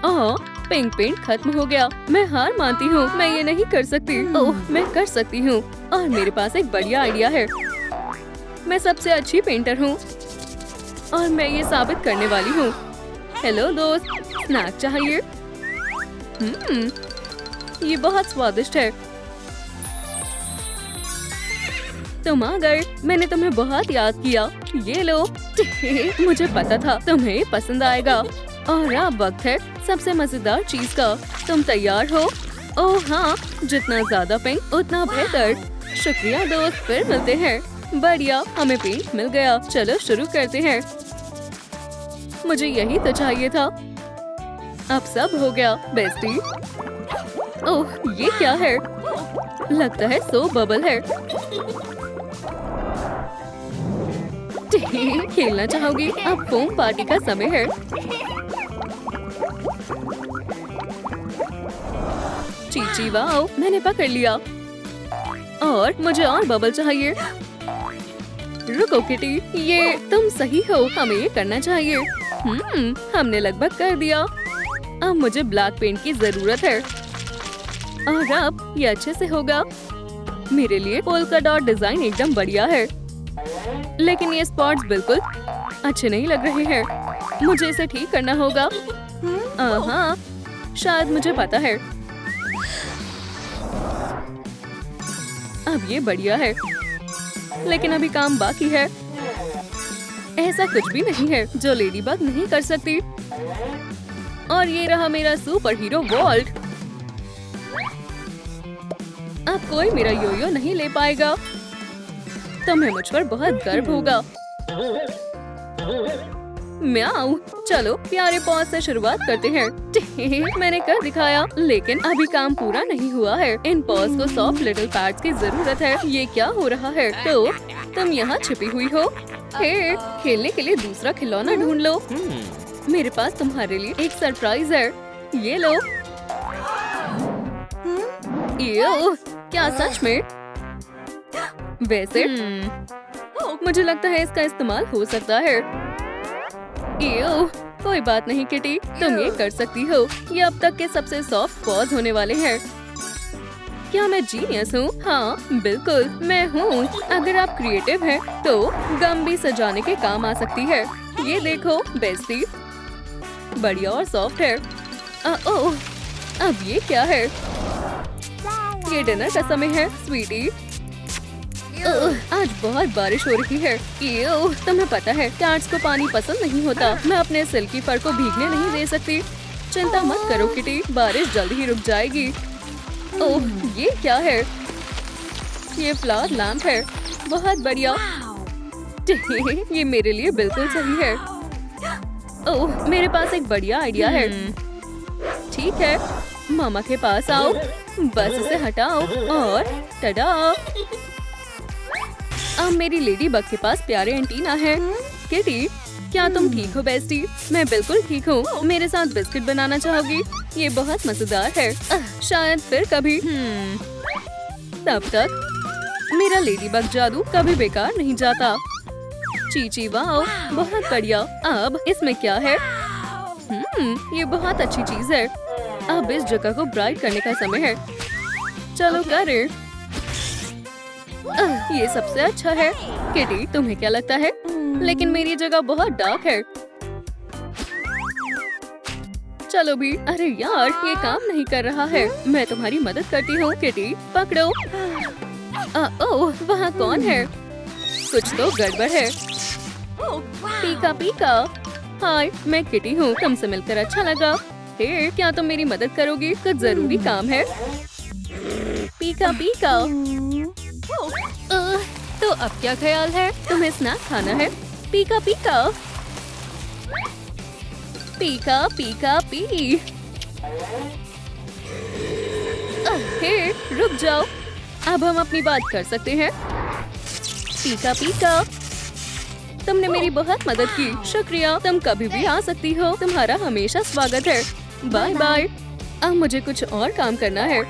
ओह, पिंक पेंट खत्म हो गया। मैं हार मानती हूँ। मैं ये नहीं कर सकती। ओह, मैं कर सकती हूँ। और मेरे पास एक बढ़िया आइडिया है। मैं सबसे अच्छी पेंटर हूँ और मैं ये साबित करने वाली हूँ। हेलो दोस्त, स्नैक चाहिए? ये बहुत स्वादिष्ट है। तुम आ गए। मैंने तुम्हें बहुत याद किया। ये लो। मुझे पता था तुम्हें पसंद आएगा। और अब वक्त है सबसे मजेदार चीज का। तुम तैयार हो? ओह हाँ, जितना ज्यादा पिंक उतना बेहतर। शुक्रिया दोस्त, फिर मिलते हैं। बढ़िया, हमें पेंट मिल गया। चलो शुरू करते हैं। मुझे यही तो चाहिए था। अब सब हो गया बेस्टी। ओह, ये क्या है? लगता है सो बबल है। खेलना चाहोगी? अब फोम पार्टी का समय है। चीची, वाओ, मैंने पकड़ लिया। और मुझे और बबल चाहिए। रुको किटी, ये तुम सही हो। हमें ये करना चाहिए। हमने लगभग कर दिया। अब मुझे ब्लैक पेंट की जरूरत है। और अब ये अच्छे से होगा। मेरे लिए पोल्का डॉट डिजाइन एकदम बढ़िया है। लेकिन ये स्पॉट्स बिल्कुल अच्छे नहीं लग रहे हैं। मुझे इसे ठीक करना होगा। हाँ, शायद मुझे पता है। अब ये बढ़िया है, लेकिन अभी काम बाकी है। ऐसा कुछ भी नहीं है जो लेडीबग नहीं कर सकती। और ये रहा मेरा सुपर हीरो वॉल्ट। अब कोई मेरा योयो नहीं ले पाएगा। तुम्हें मुझ पर बहुत गर्व होगा। म्याऊ। चलो प्यारे पॉज से शुरुआत करते हैं। मैंने कर दिखाया, लेकिन अभी काम पूरा नहीं हुआ है। इन पॉज को सॉफ्ट लिटिल पैड्स की जरूरत है। ये क्या हो रहा है? तो तुम यहाँ छिपी हुई हो? हे, खेलने के लिए दूसरा खिलौना ढूंढ लो। मेरे पास तुम्हारे लिए एक सरप्राइज है। ये लो। यो, क्या सच में? वैसे मुझे लगता है इसका इस्तेमाल हो सकता है। यो, कोई बात नहीं किटी, तुम ये कर सकती हो। ये अब तक के सबसे सॉफ्ट पॉज होने वाले हैं। क्या मैं जीनियस हूँ? हाँ बिल्कुल मैं हूँ। अगर आप क्रिएटिव हैं, तो गम भी सजाने के काम आ सकती है। ये देखो बेस्टी, बढ़िया और सॉफ्ट है। ओह, अब ये क्या है? ये डिनर का समय है स्वीटी। आज बहुत बारिश हो रही है। तुम्हें पता है कैट्स को पानी पसंद नहीं होता। मैं अपने सिल्की फर को भीगने नहीं दे सकती। चिंता मत करो किटी, बारिश जल्द ही रुक जाएगी। ओह, ये क्या है? ये फ्लावर लैंप है। बहुत बढ़िया। ये मेरे लिए बिल्कुल सही है। ओह, मेरे पास एक बढ़िया आइडिया है। ठीक है, मामा के पास आओ। बस इसे हटाओ और टडा। अब मेरी लेडी बग के पास प्यारे एंटीना है। किटी, क्या तुम ठीक हो बेस्टी? मैं बिल्कुल ठीक हूँ। मेरे साथ बिस्किट बनाना चाहोगी? ये बहुत मजेदार है। शायद फिर कभी। तब तक मेरा लेडीबग जादू कभी बेकार नहीं जाता। चीची वाओ, बहुत बढ़िया। अब इसमें क्या है? ये बहुत अच्छी चीज है। अब इस जगह को ब्राइट करने का समय है। चलो करें। ये सबसे अच्छा है। किटी, तुम्हें क्या लगता है? लेकिन मेरी जगह बहुत डार्क है। चलो भी। अरे यार, ये काम नहीं कर रहा है। मैं तुम्हारी मदद करती हूँ। किटी, पकड़ो। ओह, वहाँ कौन है? कुछ तो गड़बड़ है। पीका पीका। हाय, मैं किटी हूँ। तुमसे मिलकर अच्छा लगा। हे, क्या तुम मेरी मदद करोगी? कुछ जरूरी काम है। पीका पीका। तो अब क्या ख्याल है? तुम्हें स्नैक खाना है? पीका पीका। पीका पीका पी। हे, रुक जाओ। अब हम अपनी बात कर सकते हैं। पीका पीका, तुमने मेरी बहुत मदद की। शुक्रिया। तुम कभी भी आ सकती हो। तुम्हारा हमेशा स्वागत है। Bye bye. अब मुझे कुछ और काम करना है।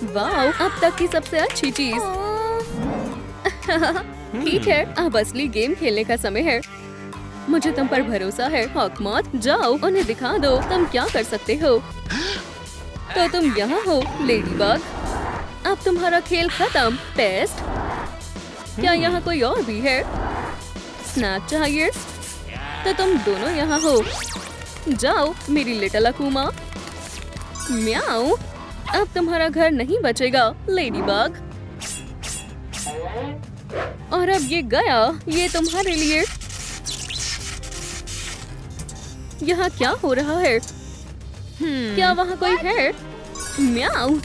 वाओ, अब तक की सबसे अच्छी चीज। ठीक है, अब असली गेम खेलने का समय है। मुझे तुम पर भरोसा है। हॉकमॉथ, जाओ, उन्हें दिखा दो तुम क्या कर सकते हो। तो तुम यहाँ हो, लेडीबग। अब तुम्हारा खेल खत्म। पेस्ट, क्या यहाँ कोई और भी है? स्नैक चाहिए? तो तुम दोनों यहाँ हो। जाओ, मेरी लिटिल अकूमा। म्याऊ, अब तुम्हारा घर नहीं बचेगा, लेडीबग। और अब ये गया। ये तुम्हारे लिए। यहाँ क्या हो रहा है? क्या वहाँ कोई है? म्याऊ।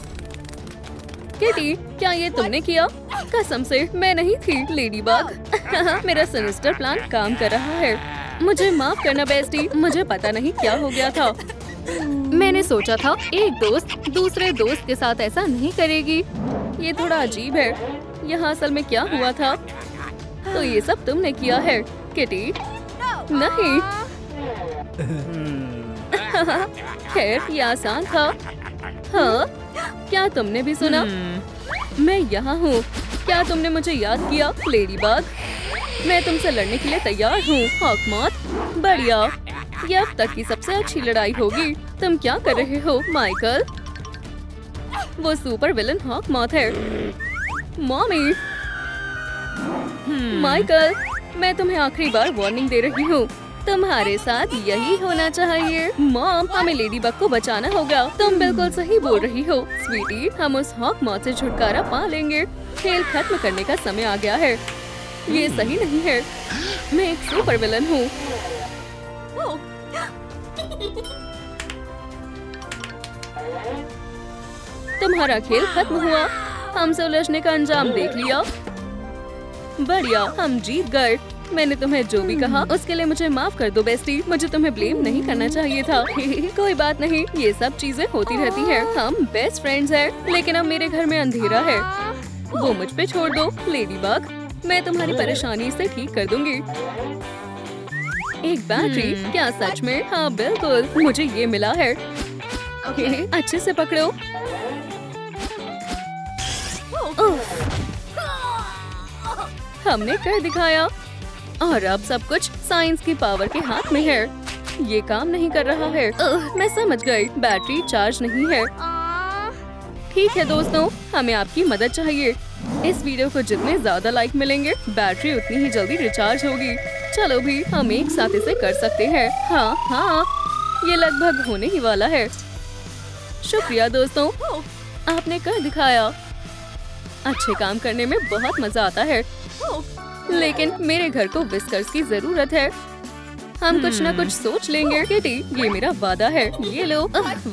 किटी, क्या ये तुमने किया? कसम से मैं नहीं थी, लेडीबग। मेरा सिनिस्टर प्लान काम कर रहा है। मुझे माफ करना बेस्टी, मुझे पता नहीं क्या हो गया था। मैंने सोचा था एक दोस्त दूसरे दोस्त के साथ ऐसा नहीं करेगी। ये थोड़ा अजीब है। यहाँ असल में क्या हुआ था? तो ये सब तुमने किया है, किटी। नहीं। खैर, ये आसान था। हाँ, क्या तुमने भी सुना? मैं यहाँ हूँ। क्या तुमने मुझे याद किया, लेडीबग? मैं तुमसे लड़ने के लिए तैयार हूँ, हॉकमॉथ। बढ़िया, ये अब तक की सबसे अच्छी लड़ाई होगी। तुम क्या कर रहे हो, माइकल? वो सुपर विलन हॉकमॉथ है। मॉमी। माइकल, मैं तुम्हें आखिरी बार वार्निंग दे रही हूँ। तुम्हारे साथ यही होना चाहिए। मॉम, हमें लेडीबग को बचाना होगा। तुम बिल्कुल सही बोल रही हो, स्वीटी। हम उस हॉकमॉथ से छुटकारा पा लेंगे। खेल खत्म करने का समय आ गया है। ये सही नहीं है। मैं एक सुपर विलन हूँ। तुम्हारा खेल खत्म हुआ। हमसे उलझने का अंजाम देख लिया। बढ़िया, हम जीत गए। मैंने तुम्हें जो भी कहा उसके लिए मुझे माफ कर दो बेस्टी। मुझे तुम्हें ब्लेम नहीं करना चाहिए था। कोई बात नहीं, ये सब चीजें होती रहती हैं। हम बेस्ट फ्रेंड्स हैं। लेकिन अब मेरे घर में अंधेरा है। वो मुझ पे छोड़ दो, लेडीबग। मैं तुम्हारी परेशानी से ठीक कर दूंगी। एक बैटरी? क्या सच में? हाँ बिल्कुल, मुझे ये मिला है। अच्छे से पकड़ो। हमने कर दिखाया। और अब सब कुछ साइंस की पावर के हाथ में है। ये काम नहीं कर रहा है। मैं समझ गई, बैटरी चार्ज नहीं है। ठीक है दोस्तों, हमें आपकी मदद चाहिए। इस वीडियो को जितने ज्यादा लाइक मिलेंगे, बैटरी उतनी ही जल्दी रिचार्ज होगी। चलो भी, हम एक साथ इसे कर सकते हैं। हाँ हाँ, ये लगभग होने ही वाला है। शुक्रिया दोस्तों, आपने कर दिखाया। अच्छे काम करने में बहुत मजा आता है। लेकिन मेरे घर को विस्कर्स की जरूरत है। हम कुछ न कुछ सोच लेंगे। किटी, ये मेरा वादा है। ये लो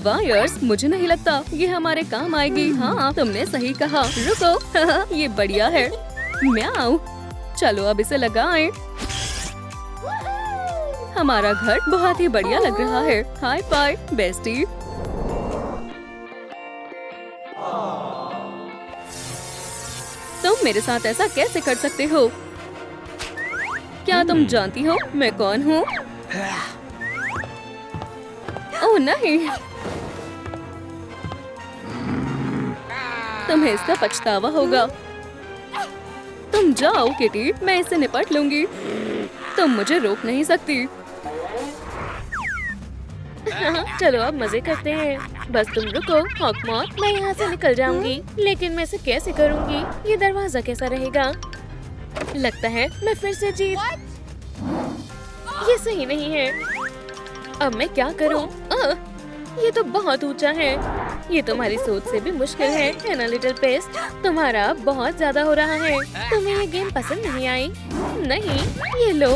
वायर्स। मुझे नहीं लगता ये हमारे काम आएगी। हाँ, तुमने सही कहा। रुको, ये बढ़िया है। म्याऊ। चलो अब इसे लगाएं। हमारा घर बहुत ही बढ़िया लग रहा है। Hi fi bestie. तुम मेरे साथ ऐसा कैसे कर सकते हो? क्या तुम जानती हो मैं कौन हूँ? ओह नहीं, तुम्हें इसका पछतावा होगा। तुम जाओ किटी, मैं इससे निपट लूंगी। तुम मुझे रोक नहीं सकती। चलो अब मजे करते हैं। बस तुम रुको हॉकमॉथ, मैं यहाँ से निकल जाऊंगी। लेकिन मैं इसे कैसे करूंगी? ये दरवाजा कैसा रहेगा? लगता है मैं फिर से जीत। ये सही नहीं है। अब मैं क्या करूं? ये तो बहुत ऊंचा है। ये तुम्हारी सोच से भी मुश्किल है ना लिटिल पेस्ट। तुम्हारा बहुत ज्यादा हो रहा है। तुम्हें ये गेम पसंद नहीं आई? नहीं, ये लो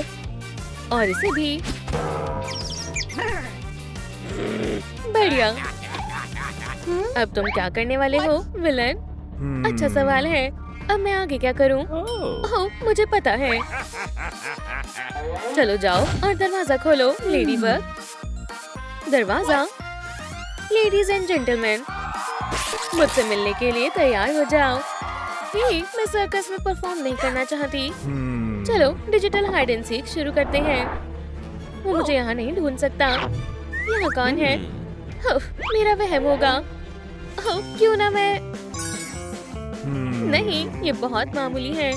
और इसे भी। बढ़िया। अब तुम क्या करने वाले हो विलन? अच्छा सवाल है। अब मैं आगे क्या करूं? ओह, मुझे पता है। चलो जाओ और दरवाजा खोलो लेडी बग। दरवाजा। लेडीज एंड जेंटलमैन, मुझसे मिलने के लिए तैयार हो जाओ। मैं सर्कस में परफॉर्म नहीं करना चाहती। चलो डिजिटल हाइड एंड सीक शुरू करते हैं। वो मुझे यहाँ नहीं ढूंढ सकता। यहाँ कौन है? मेरा वहम होगा। क्यों ना मैं। नहीं, ये बहुत मामूली है।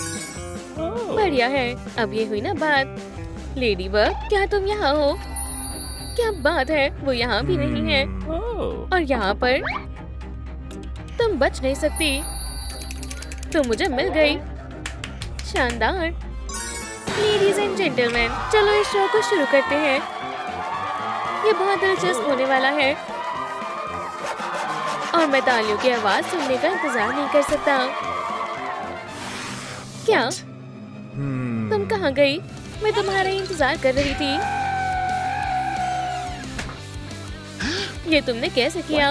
बढ़िया है। अब ये हुई ना बात। लेडी बग, क्या तुम यहाँ हो? क्या बात है, वो यहाँ भी नहीं है। और यहाँ पर तुम बच नहीं सकती। तुम मुझे मिल गई। शानदार। लेडीज एंड जेंटलमैन, चलो इस शो को शुरू करते हैं। ये बहुत दिलचस्प होने वाला है और मैं तालियों की आवाज सुनने का इंतजार नहीं कर सकता। क्या तुम कहाँ गई? मैं तुम्हारा इंतजार कर रही थी। ये तुमने कैसे किया?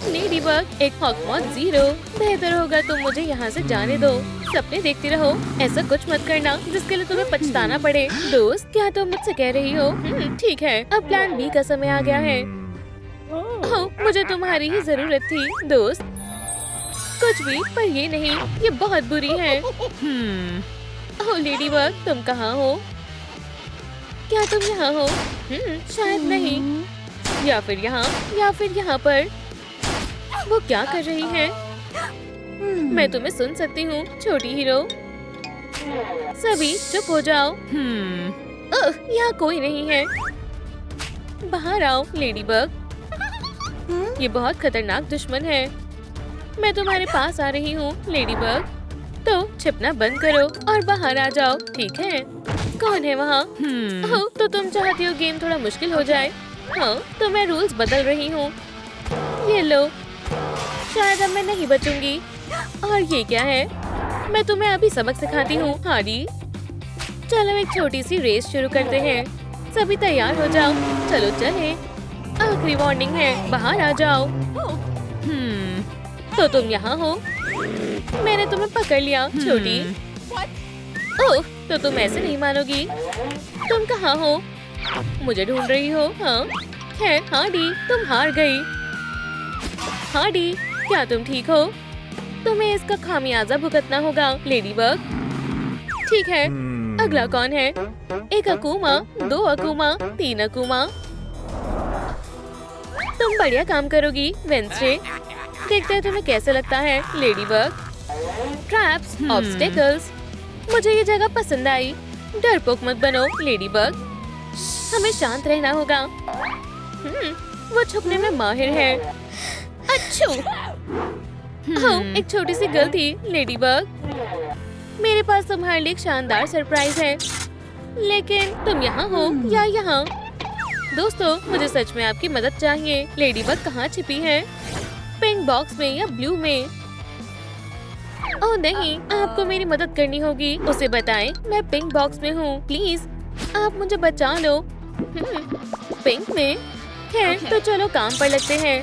लेडी बग, एक हॉकमॉथ 0। बेहतर होगा तुम मुझे यहाँ से जाने दो। सपने देखती रहो। ऐसा कुछ मत करना जिसके लिए तुम्हें पछताना पड़े। दोस्त, क्या तुम मुझसे कह रही हो? ठीक है, अब प्लान बी का समय आ गया है। ओह, मुझे तुम्हारी ही जरूरत थी दोस्त। कुछ भी, पर ये नहीं। ये बहुत बुरी है। ओह लेडी बग, तुम कहाँ हो? क्या तुम यहाँ हो? शायद नहीं। या फिर यहाँ, या फिर यहाँ पर। वो क्या कर रही है? मैं तुम्हें सुन सकती हूँ छोटी हीरो। सभी चुप हो जाओ। यहाँ कोई नहीं है। बाहर आओ लेडी बग। ये बहुत खतरनाक दुश्मन है। मैं तुम्हारे पास आ रही हूँ लेडी बग। तो छिपना बंद करो और बाहर आ जाओ, ठीक है? कौन है वहाँ? ओह, तो तुम चाहती हो गेम थोड़ा मुश्किल हो जाए? हाँ, तो मैं रूल्स बदल रही हूँ। ये लो। शायद अब मैं नहीं बचूंगी। और ये क्या है? मैं तुम्हें अभी सबक सिखाती हूँ हाडी। चलो एक छोटी सी रेस शुरू करते हैं। सभी तैयार हो जाओ। चलो चले। आखिरी वार्निंग है, बाहर आ जाओ। तो तुम यहाँ हो। मैंने तुम्हें पकड़ लिया छोटी। ओह, तो तुम ऐसे नहीं मानोगी। तुम कहाँ हो? मुझे ढूंढ रही हो? हाँ, खैर हाडी, तुम हार गई। हाडी, क्या तुम ठीक हो? तुम्हें इसका खामियाजा भुगतना होगा लेडी बग। ठीक है, अगला कौन है? 1 अकूमा, 2 अकूमा, 3 अकूमा। तुम बढ़िया काम करोगी वेंसडे। देखते हैं तुम्हें कैसे लगता है लेडी बग। Traps, obstacles. मुझे ये जगह पसंद आई। डरपोक मत बनो लेडी बग। हमें शांत रहना होगा। वो छुपने में माहिर है। अच्छू। एक छोटी सी गलती लेडी बग। मेरे पास तुम्हारे लिए एक शानदार सरप्राइज है। लेकिन तुम यहाँ हो या यहाँ? दोस्तों, मुझे सच में आपकी मदद चाहिए। लेडी बग कहाँ छिपी है? पिंक बॉक्स में या ब्लू में? ओह नहीं, आपको मेरी मदद करनी होगी। उसे बताएं मैं पिंक बॉक्स में हूँ। प्लीज आप मुझे बचा लो। पिंक में? खैर, तो चलो काम पर लगते हैं।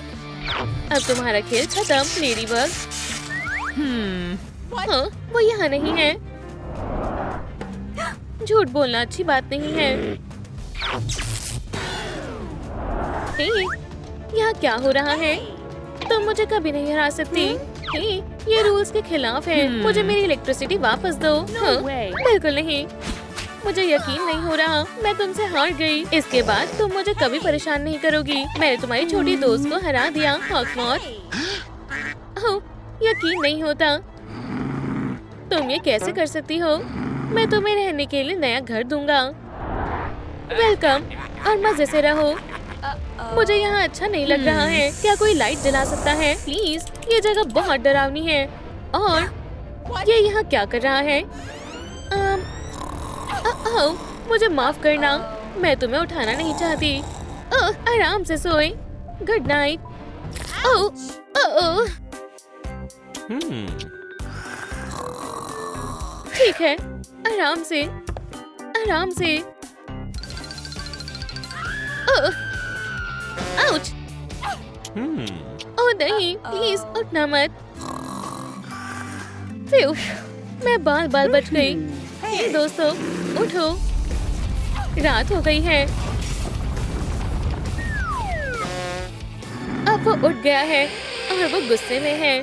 अब तुम्हारा खेल खत्म लेडी बग। हाँ, वो यहाँ नहीं है। झूठ बोलना अच्छी बात नहीं है। यहाँ क्या हो रहा है? तुम मुझे कभी नहीं हरा सकती। ये रूल्स के खिलाफ है। मुझे मेरी इलेक्ट्रिसिटी वापस दो। हाँ, बिल्कुल नहीं। मुझे यकीन नहीं हो रहा, मैं तुमसे हार गई। इसके बाद तुम मुझे कभी परेशान नहीं करोगी। मैंने तुम्हारी छोटी दोस्त को हरा दिया, हॉकमॉथ। ओह, यकीन नहीं होता। तुम ये कैसे कर सकती हो? मैं तुम्हें रहने के लिए नया घर दूंगा। वेलकम और मजे से रहो। मुझे यहाँ अच्छा नहीं लग रहा है। क्या कोई लाइट जला सकता है प्लीज? ये जगह बहुत डरावनी है। और ये यहाँ क्या कर रहा है? मुझे माफ करना, मैं तुम्हें उठाना नहीं चाहती। आराम से सोए। Good night. ठीक है, आराम से, आराम से। आउच! ओह नहीं, प्लीज उठना मत। फिर मैं बाल बच गई। दोस्तों उठो, रात हो गई है। अब वो उठ गया है और वो गुस्से में है।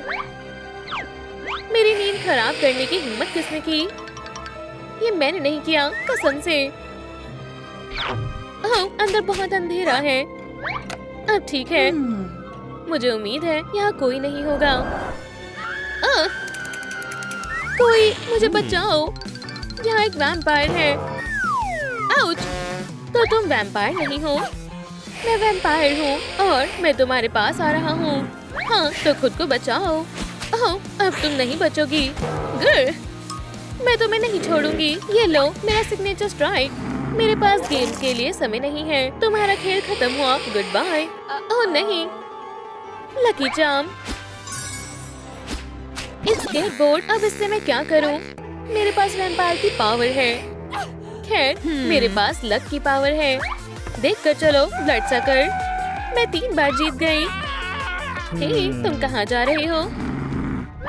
मेरी नींद खराब करने की हिम्मत किसने की? ये मैंने नहीं किया, कसम से। अंदर बहुत अंधेरा है। अब ठीक है, मुझे उम्मीद है यहाँ कोई नहीं होगा। कोई मुझे बचाओ, यहाँ एक वैम्पायर है। आउच! तो तुम वैम्पायर नहीं हो? मैं वैम्पायर हूँ और मैं तुम्हारे पास आ रहा हूँ। हाँ, तो खुद को बचाओ। अब तुम नहीं बचोगी। मैं तुम्हें नहीं छोड़ूंगी। ये लो मेरा सिग्नेचर स्ट्राइक। मेरे पास गेम्स के लिए समय नहीं है। तुम्हारा खेल खत्म हुआ, गुड बाय। ओह नहीं, लकी चार्म। स्केटबोर्ड, अब इससे मैं क्या करूं? मेरे पास वैम्पायर की पावर है। खैर, मेरे पास लक की पावर है। देख कर चलो, ब्लड सकर। मैं 3 बार जीत गई। हे, तुम कहाँ जा रहे हो?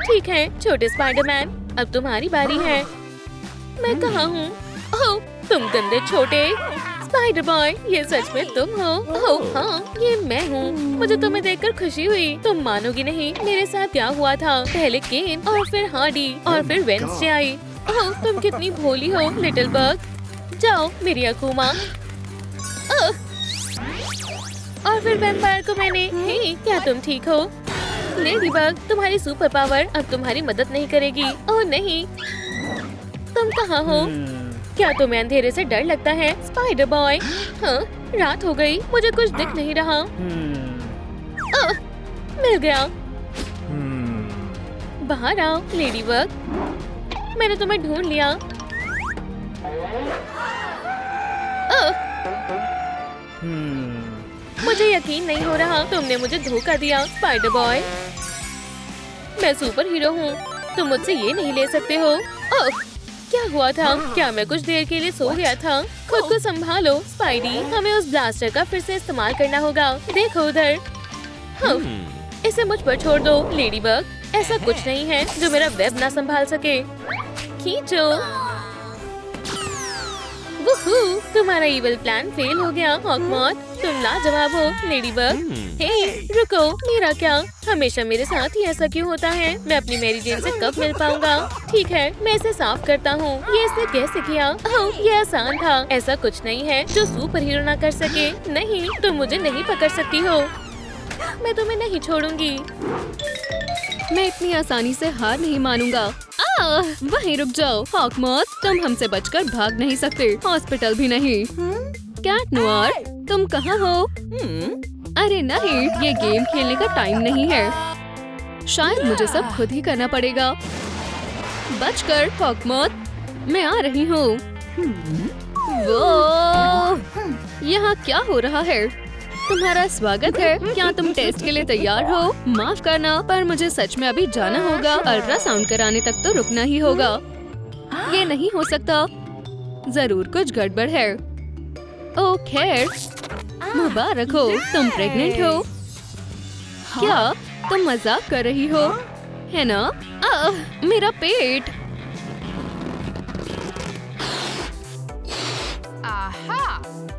ठीक है छोटे स्पाइडरमैन, अब तुम्हारी बारी है। मैं कहाँ हूँ? ओह, तुम गंदे छोटे स्पाइडर बॉय, ये सच में तुम हो? ओह हाँ, ये मैं हूँ। मुझे तुम्हें देखकर खुशी हुई। तुम मानोगी नहीं मेरे साथ क्या हुआ था। पहले केन और फिर हार्डी और फिर वेंसडे आई। ओह, तुम कितनी भोली हो लिटिल बग। जाओ मेरी अकूमा। और फिर वैम्पायर को मैंने। हे, क्या तुम ठीक हो? लेडी बग, तुम्हारी सुपर पावर अब तुम्हारी मदद नहीं करेगी। ओह नहीं, तुम कहाँ हो? क्या तुम्हें अंधेरे से डर लगता है स्पाइडर बॉय? हाँ, रात हो गई, मुझे कुछ दिख नहीं रहा। मिल गया। बाहर आओ लेडी बग, मैंने तुम्हें ढूंढ लिया। मुझे यकीन नहीं हो रहा, तुमने मुझे धोखा दिया स्पाइडर बॉय। मैं सुपर हीरो हूँ, तुम मुझसे ये नहीं ले सकते हो। क्या हुआ था? क्या मैं कुछ देर के लिए सो गया था? खुद को संभालो स्पाइडी, हमें उस ब्लास्टर का फिर से इस्तेमाल करना होगा। देखो उधर। इसे मुझ पर छोड़ दो लेडी बग। ऐसा कुछ नहीं है जो मेरा वेब ना संभाल सके। खींचो। वुहू, तुम्हारा इविल प्लान फेल हो गया हॉकमॉथ। तुम लाजवाब हो लेडी बग। हे, रुको, मेरा क्या? हमेशा मेरे साथ ही ऐसा क्यों होता है? मैं अपनी मेरी जेन से कब मिल पाऊंगा? ठीक है, मैं इसे साफ करता हूँ। ये इसने कैसे किया? ओह, ये आसान था। ऐसा कुछ नहीं है जो सुपर हीरो ना कर सके। नहीं, तुम मुझे नहीं पकड़ सकती हो। मैं तुम्हें नहीं छोड़ूंगी। मैं इतनी आसानी से हार नहीं मानूंगा। वहीं रुक जाओ हॉकमॉथ, तुम हमसे बचकर भाग नहीं सकते, हॉस्पिटल भी नहीं। कैट नोआर, तुम कहाँ हो? अरे नहीं, ये गेम खेलने का टाइम नहीं है। शायद मुझे सब खुद ही करना पड़ेगा। बचकर हॉकमॉथ, मैं आ रही हूँ। वो यहाँ क्या हो रहा है? तुम्हारा स्वागत है। क्या तुम टेस्ट के लिए तैयार हो? माफ करना, पर मुझे सच में अभी जाना होगा। अल्ट्रासाउंड कराने तक तो रुकना ही होगा। ये नहीं हो सकता, जरूर कुछ गड़बड़ है। ओह खैर, मुबारक हो, तुम प्रेग्नेंट हो। क्या तुम मजाक कर रही हो? है ना? मेरा पेट।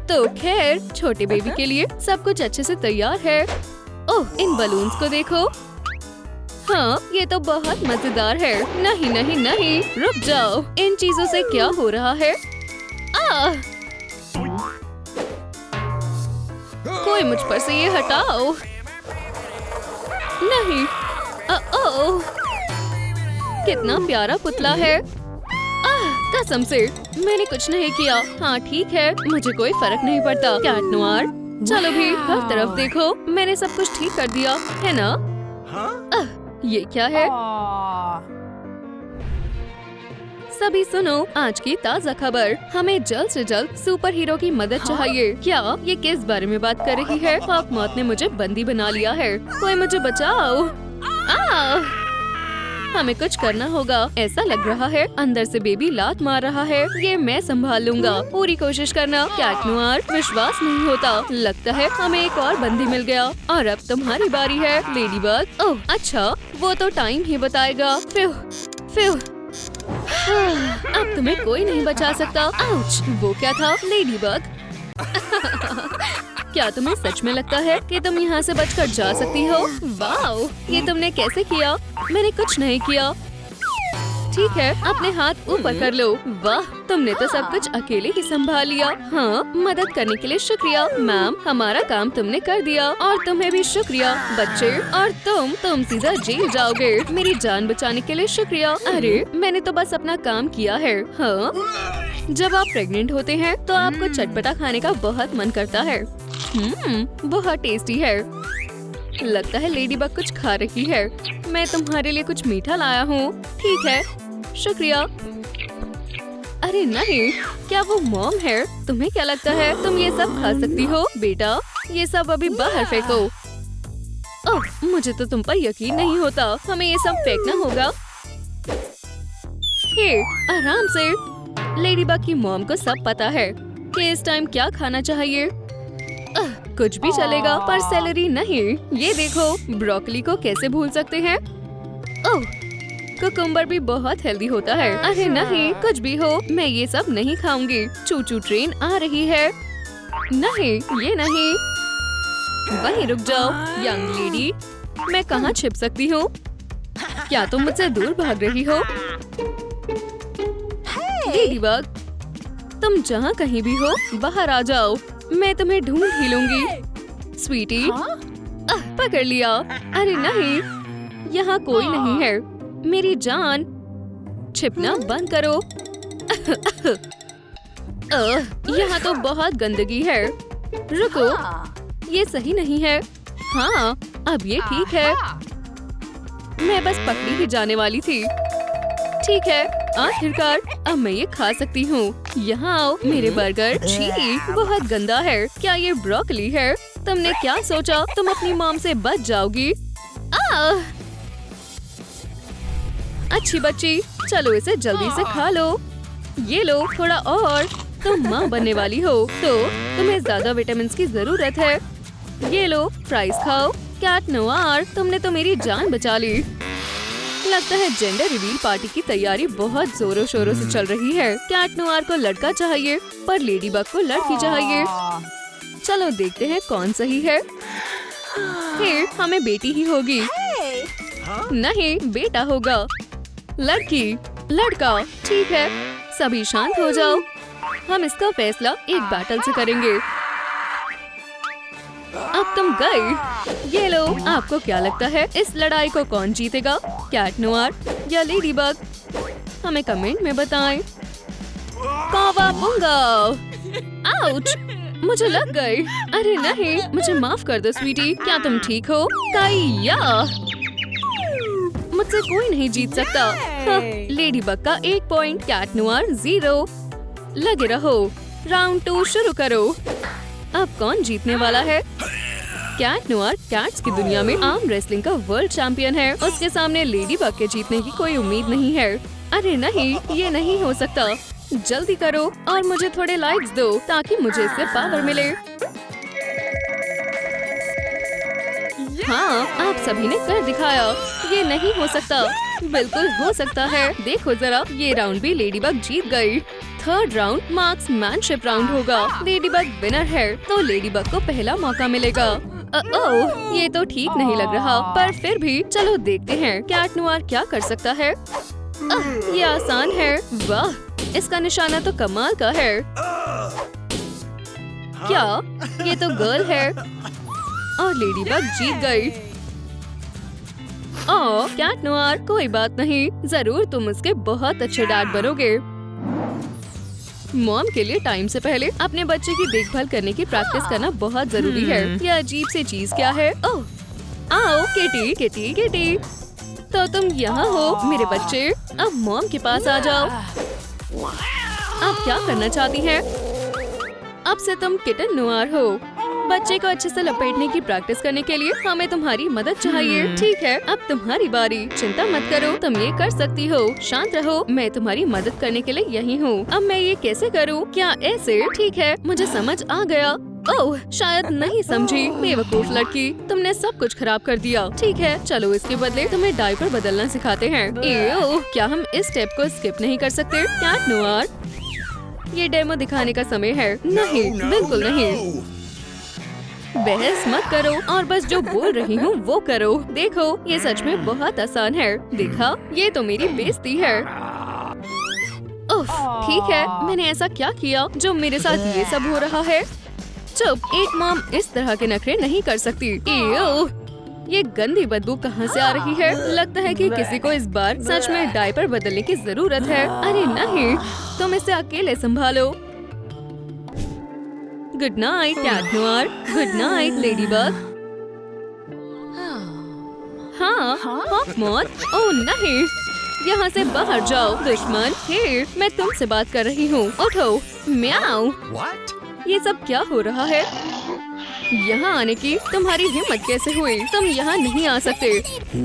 तो खैर, छोटे बेबी के लिए सब कुछ अच्छे से तैयार है। ओह, इन बलून्स को देखो। हाँ, ये तो बहुत मजेदार है। नहीं नहीं नहीं, रुक जाओ। इन चीजों से क्या हो रहा है? कोई मुझ पर से ये हटाओ। नहीं। ओह, कितना प्यारा पुतला है। कसम से मैंने कुछ नहीं किया। हाँ ठीक है, मुझे कोई फर्क नहीं पड़ता। कैट नोआर, चलो भी हर तरफ देखो, मैंने सब कुछ ठीक कर दिया है ना? ये क्या है? सभी सुनो आज की ताज़ा खबर। हमें जल्द से जल्द सुपर हीरो की मदद चाहिए। क्या ये किस बारे में बात कर रही है? हॉक मौत ने मुझे बंदी बना लिया है, कोई मुझे बचाओ। हमें कुछ करना होगा। ऐसा लग रहा है अंदर से बेबी लात मार रहा है। ये मैं संभाल लूंगा, पूरी कोशिश करना। कैट नोआर, विश्वास नहीं होता, लगता है हमें एक और बंदी मिल गया। और अब तुम्हारी बारी है लेडीबग। ओह अच्छा, वो तो टाइम ही बताएगा। फिर अब तुम्हें कोई नहीं बचा सकता। आउच, वो क्या था? लेडीबग। क्या तुम्हें सच में लगता है कि तुम यहाँ से बचकर जा सकती हो? वाओ, ये तुमने कैसे किया? मैंने कुछ नहीं किया। ठीक है, अपने हाथ ऊपर कर लो। वाह, तुमने तो सब कुछ अकेले ही संभाल लिया। हाँ, मदद करने के लिए शुक्रिया मैम, हमारा काम तुमने कर दिया। और तुम्हें भी शुक्रिया बच्चे। और तुम सीधा जेल जाओगे। मेरी जान बचाने के लिए शुक्रिया। अरे मैंने तो बस अपना काम किया है। हाँ, जब आप प्रेग्नेंट होते हैं तो आपको चटपटा खाने का बहुत मन करता है। बहुत टेस्टी है। लगता है लेडीबग कुछ खा रही है। मैं तुम्हारे लिए कुछ मीठा लाया हूँ। ठीक है, शुक्रिया। अरे नहीं, क्या वो मॉम है? तुम्हें क्या लगता है तुम ये सब खा सकती हो? बेटा, ये सब अभी बाहर फेंको। ओह, मुझे तो तुम पर यकीन नहीं होता। हमें ये सब फेंकना होगा। हे, आराम से। लेडीबग की मॉम को सब पता है कि इस टाइम क्या खाना चाहिए। कुछ भी चलेगा, पर सेलरी नहीं। ये देखो, ब्रोकली को कैसे भूल सकते हैं? ओह, कुकुम्बर भी बहुत हेल्दी होता है। अरे नहीं, कुछ भी हो, मैं ये सब नहीं खाऊंगी। चूचू ट्रेन आ रही है। नहीं, ये नहीं। वहीं रुक जाओ यंग लेडी। मैं कहाँ छिप सकती हूँ? क्या तुम मुझसे दूर भाग रही हो? लेडीबग, तुम जहाँ कहीं भी हो बाहर आ जाओ। मैं तुम्हें ढूंढ ही लूंगी। स्वीटी, पकड़ लिया। अरे नहीं, यहाँ कोई नहीं है। मेरी जान, छिपना बंद करो। यहाँ तो बहुत गंदगी है। रुको, ये सही नहीं है। हाँ, अब ये ठीक है। मैं बस पकड़ी ही जाने वाली थी। ठीक है, आखिरकार अब मैं ये खा सकती हूँ। यहाँ आओ मेरे बर्गर। छी, बहुत गंदा है। क्या ये ब्रोकली है? तुमने क्या सोचा तुम अपनी मॉम से बच जाओगी? अच्छी बच्ची, चलो इसे जल्दी से खा लो। ये लो थोड़ा और। तुम माँ बनने वाली हो तो तुम्हें ज्यादा विटामिन की जरूरत है। ये लो, फ्राइज खाओ। कैट नोआर, तुमने तो मेरी जान बचा ली। लगता है जेंडर रिवील पार्टी की तैयारी बहुत जोरों शोरों से चल रही है। कैट नोआर को लड़का चाहिए, पर लेडीबग को लड़की चाहिए। चलो देखते हैं कौन सही है। फिर हमें बेटी ही होगी। नहीं, बेटा होगा। लड़की, लड़का। ठीक है, सभी शांत हो जाओ। हम इसका फैसला एक बैटल से करेंगे। अब तुम गए। ये लो, आपको क्या लगता है इस लड़ाई को कौन जीतेगा? कैट नोआर या लेडीबग? हमें कमेंट में बताएं। कावाबुंगा! आउच! मुझे लग गई। अरे नहीं, मुझे माफ कर दो स्वीटी। क्या तुम ठीक हो? काइया! मुझसे कोई नहीं जीत सकता। हाँ, लेडीबग का 1 पॉइंट, कैट नोआर 0। लगे रहो, राउंड 2 शुरू करो। अब कौन जीतने वाला है? कैट नोआर कैट्स की दुनिया में आर्म रेसलिंग का वर्ल्ड चैंपियन है। उसके सामने लेडीबग के जीतने की कोई उम्मीद नहीं है। अरे नहीं, ये नहीं हो सकता। जल्दी करो और मुझे थोड़े लाइक्स दो ताकि मुझे इससे पावर मिले। हाँ, आप सभी ने कर दिखाया। ये नहीं हो सकता। बिल्कुल हो सकता है। देखो जरा, ये राउंड भी लेडीबग जीत गई। थर्ड राउंड मार्क्समैनशिप राउंड होगा। लेडीबग विनर है तो लेडीबग को पहला मौका मिलेगा। ओह, ये तो ठीक नहीं लग रहा, पर फिर भी चलो देखते हैं कैट नोआर क्या कर सकता है। ये आसान है। वाह, इसका निशाना तो कमाल का है। क्या ये तो गर्ल है और लेडीबग जीत गई। ओह कैट नोआर, कोई बात नहीं, जरूर तुम उसके बहुत अच्छे डैड बनोगे। मॉम के लिए टाइम से पहले अपने बच्चे की देखभाल करने की प्रैक्टिस करना बहुत जरूरी है। यह अजीब सी चीज क्या है? ओह आओ किटी किटी किटी, तो तुम यहाँ हो मेरे बच्चे, अब मॉम के पास आ जाओ। आप क्या करना चाहती हैं? अब से तुम किटन नोआर हो। बच्चे को अच्छे से लपेटने की प्रैक्टिस करने के लिए हमें तुम्हारी मदद चाहिए। ठीक है, अब तुम्हारी बारी। चिंता मत करो, तुम ये कर सकती हो। शांत रहो, मैं तुम्हारी मदद करने के लिए यहीं हूँ। अब मैं ये कैसे करूँ? क्या ऐसे? ठीक है, मुझे समझ आ गया। ओह शायद नहीं समझी, बेवकूफ लड़की, तुमने सब कुछ खराब कर दिया। ठीक है, चलो इसके बदले तुम्हें डायपर बदलना सिखाते हैं। एओ, क्या हम इस स्टेप को स्किप नहीं कर सकते? कैट नोआर, ये डेमो दिखाने का समय है। नहीं, बिल्कुल नहीं। बहस मत करो और बस जो बोल रही हूँ वो करो। देखो, ये सच में बहुत आसान है। देखा, ये तो मेरी बेइज्जती है। उफ, ठीक है, मैंने ऐसा क्या किया जो मेरे साथ ये सब हो रहा है? चुप, एक मॉम इस तरह के नखरे नहीं कर सकती। एओ, ये गंदी बदबू कहाँ से आ रही है? लगता है कि किसी को इस बार सच में डायपर बदलने की जरूरत है। अरे नहीं, तुम इसे अकेले संभालो। Good night Cat Noir, good night Ladybug. हाँ, हॉक मॉथ, ओह नहीं, यहाँ से बाहर जाओ दुश्मन। हे, मैं तुमसे बात कर रही हूँ, उठो। म्याऊ, ये सब क्या हो रहा है? यहाँ आने की तुम्हारी हिम्मत कैसे हुई? तुम यहाँ नहीं आ सकते।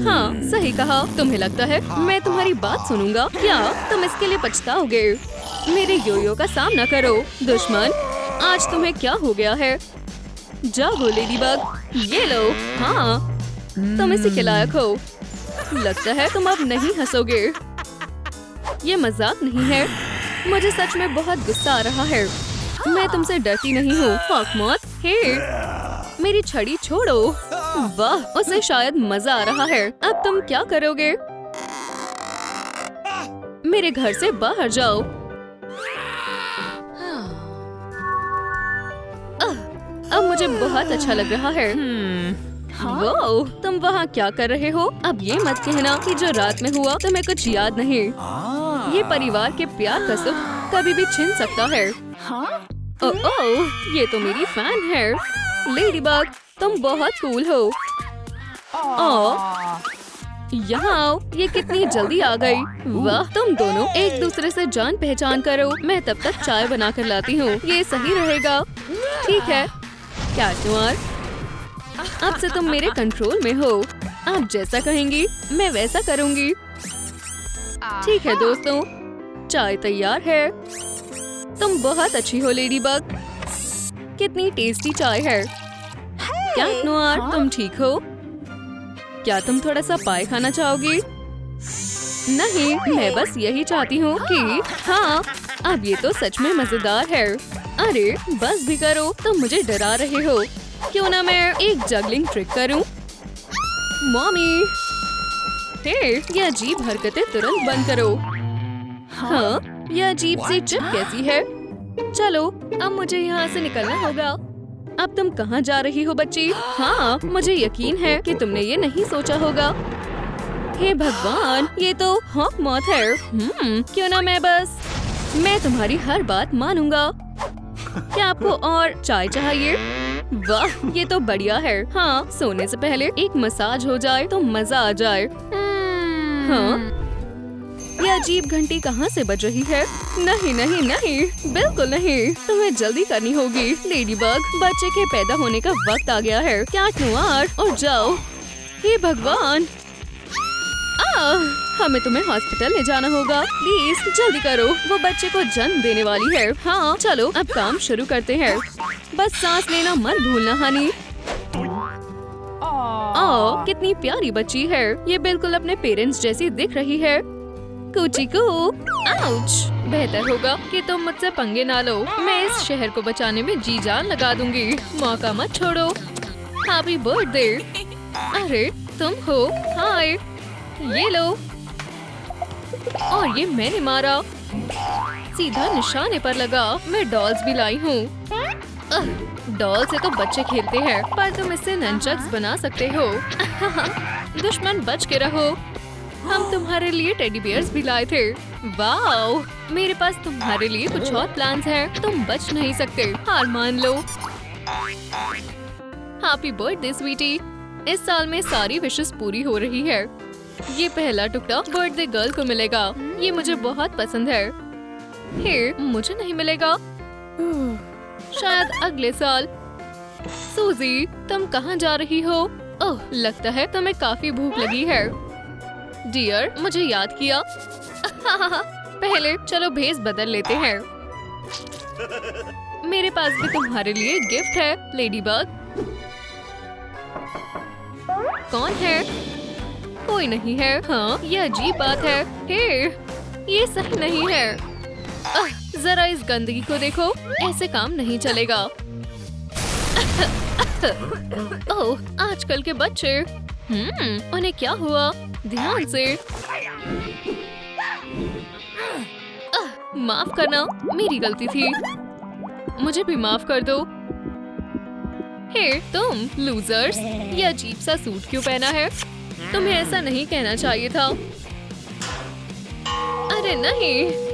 हाँ, सही कहा। तुम्हें लगता है मैं तुम्हारी बात सुनूंगा? क्या तुम इसके लिए पछताओगे? मेरे योयो का सामना करो दुश्मन। आज तुम्हें क्या हो गया है? जाओ लेडीबग, ये लो। हाँ, तुम इसी के लायक हो। लगता है तुम अब नहीं हंसोगे। ये मजाक नहीं है, मुझे सच में बहुत गुस्सा आ रहा है। मैं तुमसे डरती नहीं हूँ हॉकमॉथ। हे, मेरी छड़ी छोड़ो। वाह, उसे शायद मजा आ रहा है। अब तुम क्या करोगे? मेरे घर से बाहर जाओ। अब मुझे बहुत अच्छा लग रहा है। वो, तुम वहाँ क्या कर रहे हो? अब ये मत कहना कि जो रात में हुआ तुम्हें कुछ याद नहीं। ये परिवार के प्यार का सुख कभी भी छिन सकता है। ओह, ये तो मेरी फैन है। लेडीबग, तुम बहुत कूल हो। ओह, यहाँ आओ, ये कितनी जल्दी आ गई। वाह, तुम दोनों एक दूसरे से जान पहचान करो। मैं तब तक चाय बना कर लाती हूँ, ये सही रहेगा। ठीक है कैट नोआर, अब से तुम मेरे कंट्रोल में हो। आप जैसा कहेंगी मैं वैसा करूँगी। ठीक है दोस्तों, चाय तैयार है। तुम बहुत अच्छी हो लेडीबग, कितनी टेस्टी चाय है। कैट नोआर, तुम ठीक हो? क्या तुम थोड़ा सा पाई खाना चाहोगी? नहीं, मैं बस यही चाहती हूँ कि हाँ, अब ये तो सच में मजेदार है। अरे बस भी करो, तुम मुझे डरा रहे हो। क्यों ना मैं एक जगलिंग ट्रिक करूँ? मॉमी, हे, ये अजीब हरकतें तुरंत बंद करो। हाँ, यह अजीब सी चिप कैसी है? चलो, अब मुझे यहाँ से निकलना होगा। अब तुम कहाँ जा रही हो बच्ची? हाँ, मुझे यकीन है कि तुमने ये नहीं सोचा होगा। हे भगवान, ये तो हॉकमॉथ है। क्यों ना मैं तुम्हारी हर बात मानूंगा। क्या आपको और चाय चाहिए? वाह, ये तो बढ़िया है। हाँ, सोने से पहले एक मसाज हो जाए तो मजा आ जाए। हाँ, ये अजीब घंटी कहाँ से बज रही है? नहीं नहीं नहीं, बिल्कुल नहीं, तुम्हें जल्दी करनी होगी लेडीबग। बच्चे के पैदा होने का वक्त आ गया है। कैट नोआर, और जाओ। हे भगवान, हमें तुम्हें हॉस्पिटल ले जाना होगा। प्लीज जल्दी करो, वो बच्चे को जन्म देने वाली है। हाँ, चलो अब काम शुरू करते हैं। बस सांस लेना मत भूलना हनी। कितनी प्यारी बच्ची है। ये बिल्कुल अपने पेरेंट्स जैसी दिख रही है। कुची को, आउच। बेहतर होगा कि तुम मुझसे पंगे ना लो। मैं इस शहर को बचाने में जी जान लगा दूंगी। मौका मत छोड़ो। Happy birthday. अरे तुम हो? हाय, ये लो। और ये मैंने मारा, सीधा निशाने पर लगा। मैं डॉल्स भी लाई हूँ। डॉल से तो बच्चे खेलते हैं, पर तुम इससे ननचक्स बना सकते हो। दुश्मन बच के रहो। हम तुम्हारे लिए टेडी बियर्स भी लाए थे। वाओ, मेरे पास तुम्हारे लिए कुछ और प्लान्स हैं। तुम बच नहीं सकते, हार मान लो। Happy birthday Sweety. इस साल में सारी विशेस पूरी हो रही है। ये पहला टुकड़ा बर्थडे गर्ल को मिलेगा। ये मुझे बहुत पसंद है। हे, मुझे नहीं मिलेगा, शायद अगले साल। सूजी, तुम कहाँ जा रही हो? ओह, लगता है तुम्हें काफी भूख लगी है। डियर, मुझे याद किया। पहले चलो भेस बदल लेते हैं। मेरे पास भी तुम्हारे लिए गिफ्ट है, लेडीबग। कौन है? कोई नहीं है। हाँ, ये अजीब बात है। हे, ये सही नहीं है। जरा इस गंदगी को देखो, ऐसे काम नहीं चलेगा। ओह, आजकल के बच्चे। उन्हें क्या हुआ? ध्यान से। माफ करना, मेरी गलती थी। मुझे भी माफ कर दो। हे, तुम लूजर्स, ये अजीब सा सूट क्यों पहना है? तुम्हें ऐसा नहीं कहना चाहिए था। अरे नहीं।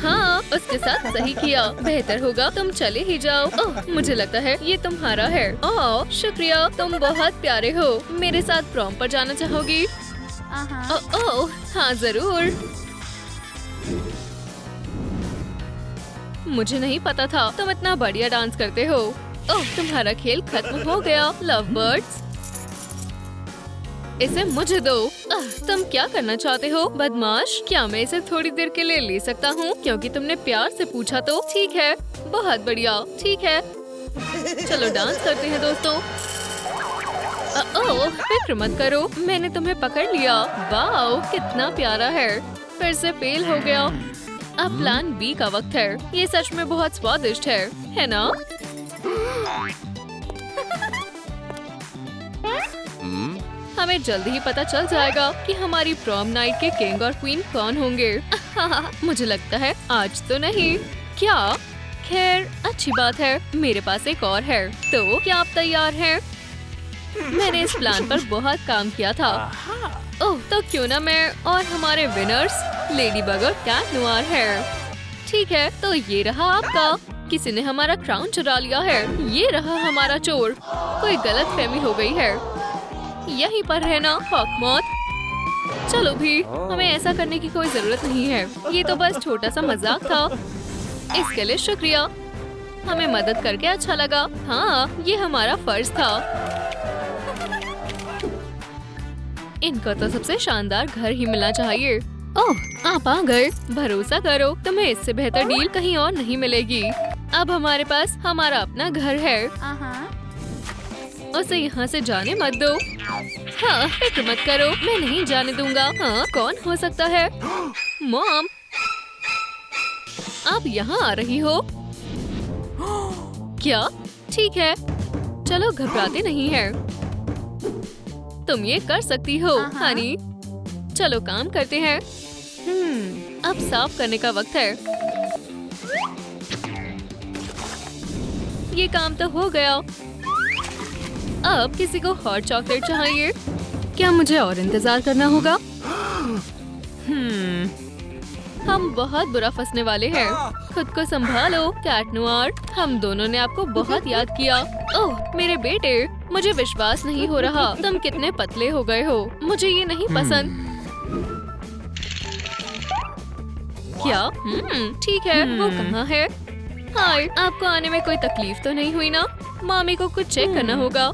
हाँ, उसके साथ सही किया। बेहतर होगा तुम चले ही जाओ। ओह, मुझे लगता है ये तुम्हारा है। ओह, शुक्रिया, तुम बहुत प्यारे हो। मेरे साथ प्रॉम पर जाना चाहोगी? ओह, हाँ जरूर। मुझे नहीं पता था तुम इतना बढ़िया डांस करते हो। ओह, तुम्हारा खेल खत्म हो गया, लव बर्ड्स। इसे मुझे दो। तुम क्या करना चाहते हो, बदमाश? क्या मैं इसे थोड़ी देर के लिए ले सकता हूँ? क्योंकि तुमने प्यार से पूछा तो। ठीक है, बहुत बढ़िया, ठीक है। चलो डांस करते हैं दोस्तों। ओह, फिक्र मत करो, मैंने तुम्हें पकड़ लिया। वाओ, कितना प्यारा है। फिर से फेल हो गया। अब प्लान बी का वक्त है। ये सच में बहुत स्वादिष्ट है ना? हमें जल्दी ही पता चल जाएगा कि हमारी प्रॉम नाइट के किंग और क्वीन कौन होंगे। मुझे लगता है आज तो नहीं। क्या? खैर, अच्छी बात है, मेरे पास एक और है। तो क्या आप तैयार हैं? मैंने इस प्लान पर बहुत काम किया था। ओह, तो क्यों ना मैं और हमारे विनर्स लेडीबग और कैट नोयर है। ठीक है, तो ये रहा आपका। किसी ने हमारा क्राउन चुरा लिया है। ये रहा हमारा चोर। कोई गलतफहमी हो गई है। यहीं पर रहना, हॉकमॉथ। चलो भी, हमें ऐसा करने की कोई जरूरत नहीं है। ये तो बस छोटा सा मजाक था। इसके लिए शुक्रिया, हमें मदद करके अच्छा लगा। हाँ, ये हमारा फर्ज था। इनको तो सबसे शानदार घर ही मिलना चाहिए। ओह, आप आ गए। भरोसा करो, तुम्हें इससे बेहतर डील कहीं और नहीं मिलेगी। अब हमारे पास हमारा अपना घर है। उसे यहाँ से जाने मत दो। हाँ, फिक्र मत करो, मैं नहीं जाने दूंगा। हाँ, कौन हो सकता है? मॉम, आप यहाँ आ रही हो? क्या? ठीक है, चलो घबराते नहीं है। तुम ये कर सकती हो, हनी। चलो काम करते हैं। अब साफ करने का वक्त है। ये काम तो हो गया। अब किसी को हॉट चॉकलेट चाहिए। क्या मुझे और इंतजार करना होगा? हम बहुत बुरा फंसने वाले हैं। खुद को संभालो, कैट नोयर। हम दोनों ने आपको बहुत याद किया। ओह, मेरे बेटे, मुझे विश्वास नहीं हो रहा। तुम कितने पतले हो गए हो। मुझे ये नहीं पसंद। क्या? ठीक है, वो कहाँ है? हाय, आपको आने में कोई तकलीफ तो नहीं हुई ना? मामी को कुछ चेक करना होगा।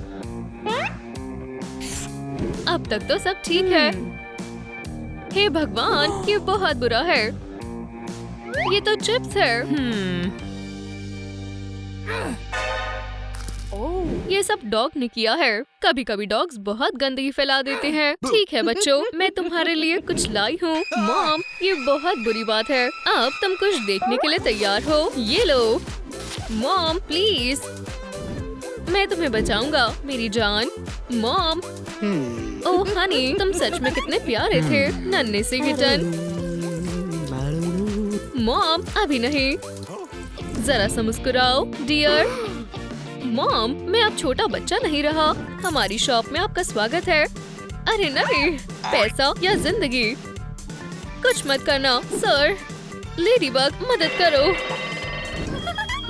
अब तक तो सब ठीक है। हे भगवान, ये बहुत बुरा है। ये तो चिप्स है। ये सब डॉग ने किया है। कभी कभी डॉग्स बहुत गंदगी फैला देते हैं। ठीक है बच्चों, मैं तुम्हारे लिए कुछ लाई हूँ। मॉम, ये बहुत बुरी बात है। अब तुम कुछ देखने के लिए तैयार हो? ये लो। मॉम प्लीज, मैं तुम्हें बचाऊंगा मेरी जान। मॉम। ओह हनी, तुम सच में कितने प्यारे थे, नन्हे से किटन। मॉम, अभी नहीं, जरा सा मुस्कुराओ डियर। मॉम, मैं अब छोटा बच्चा नहीं रहा। हमारी शॉप में आपका स्वागत है। अरे नहीं, पैसा या जिंदगी? कुछ मत करना सर। लेडीबग, मदद करो।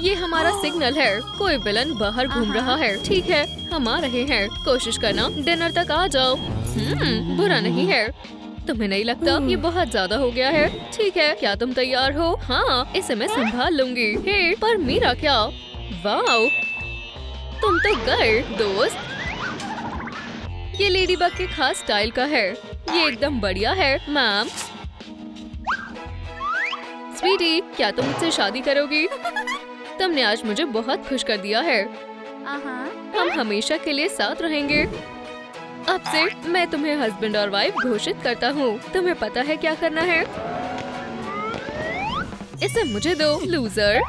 ये हमारा सिग्नल है। कोई विलन बाहर घूम रहा है। ठीक है, हम आ रहे हैं। कोशिश करना डिनर तक आ जाओ। बुरा नहीं है। तुम्हें नहीं लगता ये बहुत ज्यादा हो गया है? ठीक है, क्या तुम तैयार हो? हाँ, इसे मैं संभाल लूंगी। हे, पर मेरा क्या? वाओ, तुम तो गए दोस्त। ये लेडीबग के खास स्टाइल का है। ये एकदम बढ़िया है मैम। स्वीटी, क्या तुम मुझसे शादी करोगी? तुमने आज मुझे बहुत खुश कर दिया है। हम हमेशा के लिए साथ रहेंगे। अब से मैं तुम्हें हस्बैंड और वाइफ घोषित करता हूँ। तुम्हें पता है क्या करना है? इसे मुझे दो लूजर।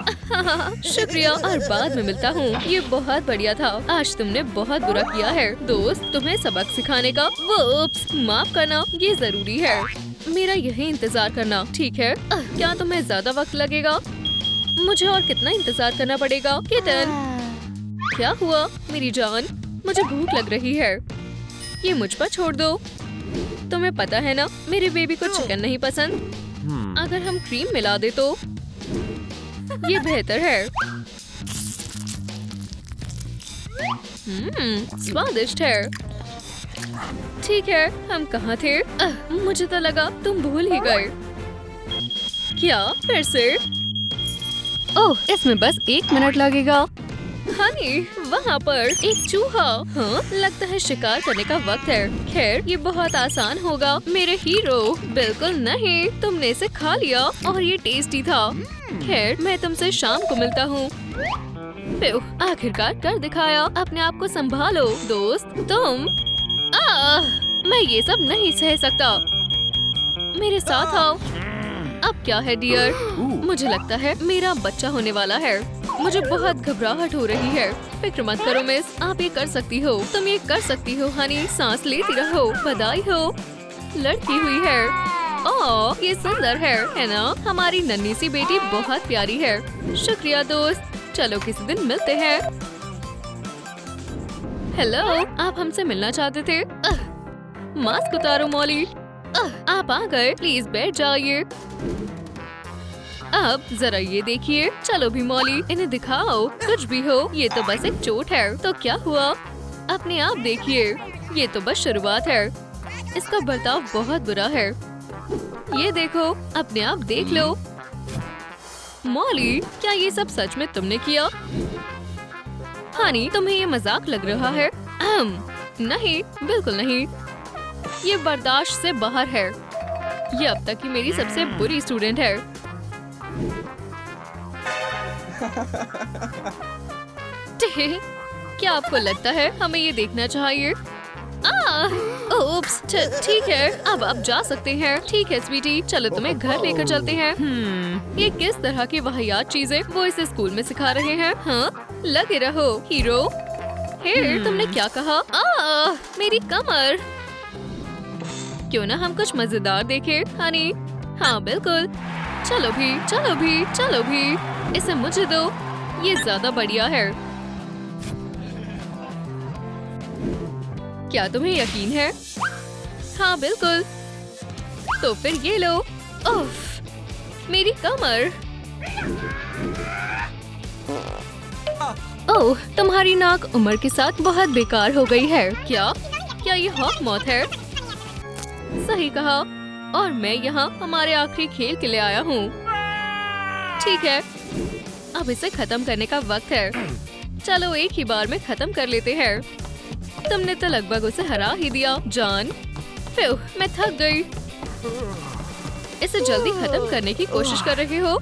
शुक्रिया और बाद में मिलता हूँ। ये बहुत बढ़िया था। आज तुमने बहुत बुरा किया है दोस्त। तुम्हें सबक सिखाने का वुप्स, माफ करना, ये जरूरी है। मेरा यही इंतजार करना, ठीक है? क्या तुम्हें ज्यादा वक्त लगेगा? मुझे और कितना इंतजार करना पड़ेगा? किटन, क्या हुआ मेरी जान? मुझे भूख लग रही है। ये मुझ पर छोड़ दो। तुम्हें पता है ना, मेरे बेबी को चिकन नहीं पसंद। अगर हम क्रीम मिला दे तो ये बेहतर है। स्वादिष्ट है। ठीक है, हम कहाँ थे? मुझे तो लगा तुम भूल ही गए। क्या फिर से? ओह, इसमें बस 1 मिनट लगेगा। हनी, वहाँ पर एक चूहा। हाँ, लगता है शिकार करने का वक्त है। खैर, ये बहुत आसान होगा मेरे हीरो। बिल्कुल नहीं, तुमने इसे खा लिया और ये टेस्टी था। खैर, मैं तुमसे शाम को मिलता हूँ। आखिरकार कर दिखाया। अपने आप को संभालो दोस्त। तुम मैं ये सब नहीं सह सकता। मेरे साथ आओ। अब क्या है डियर? मुझे लगता है मेरा बच्चा होने वाला है। मुझे बहुत घबराहट हो रही है। फिक्र मत करो मिस, आप ये कर सकती हो। तुम ये कर सकती हो हनी। सांस लेती रहो। बधाई हो, लड़की हुई है। ओह, ये सुंदर है ना? हमारी नन्ही सी बेटी बहुत प्यारी है। शुक्रिया दोस्त। चलो किसी दिन मिलते हैं। हेलो, आप हमसे मिलना चाहते थे? मास्क उतारो मॉली। आप आ गए। प्लीज बैठ जाइए। अब जरा ये देखिए। चलो भी मॉली, इन्हें दिखाओ। कुछ भी हो, ये तो बस एक चोट है। तो क्या हुआ? अपने आप देखिए। ये तो बस शुरुआत है। इसका बर्ताव बहुत बुरा है। ये देखो, अपने आप देख लो। मॉली, क्या ये सब सच में तुमने किया? हनी, तुम्हें ये मजाक लग रहा है? नहीं, बिल्कुल नहीं। ये बर्दाश्त से बाहर है। ये अब तक की मेरी सबसे बुरी स्टूडेंट है। क्या आपको लगता है हमें ये देखना चाहिए? ओप्स, ठीक है, अब आप जा सकते हैं। ठीक है स्वीटी, चलो तुम्हें घर लेकर चलते हैं। ये किस तरह की वाहियात चीजें वो इसे स्कूल में सिखा रहे हैं? हाँ, लगे रहो हीरो। हे, तुमने क्या कहा? मेरी कमर। क्यों ना हम कुछ मजेदार देखें हनी? हाँ बिल्कुल। चलो भी, चलो भी, चलो भी। इसे मुझे दो। ये ज्यादा बढ़िया है। क्या तुम्हें यकीन है? हाँ बिल्कुल। तो फिर ये लो। उफ, मेरी कमर। ओह, तुम्हारी नाक उम्र के साथ बहुत बेकार हो गई है। क्या ये हॉक मौत है? सही कहा। और मैं यहाँ हमारे आखिरी खेल के लिए आया हूँ। ठीक है, अब इसे खत्म करने का वक्त है। चलो एक ही बार में खत्म कर लेते हैं। तुमने तो लगभग उसे हरा ही दिया जान। मैं थक गई। इसे जल्दी खत्म करने की कोशिश कर रहे हो?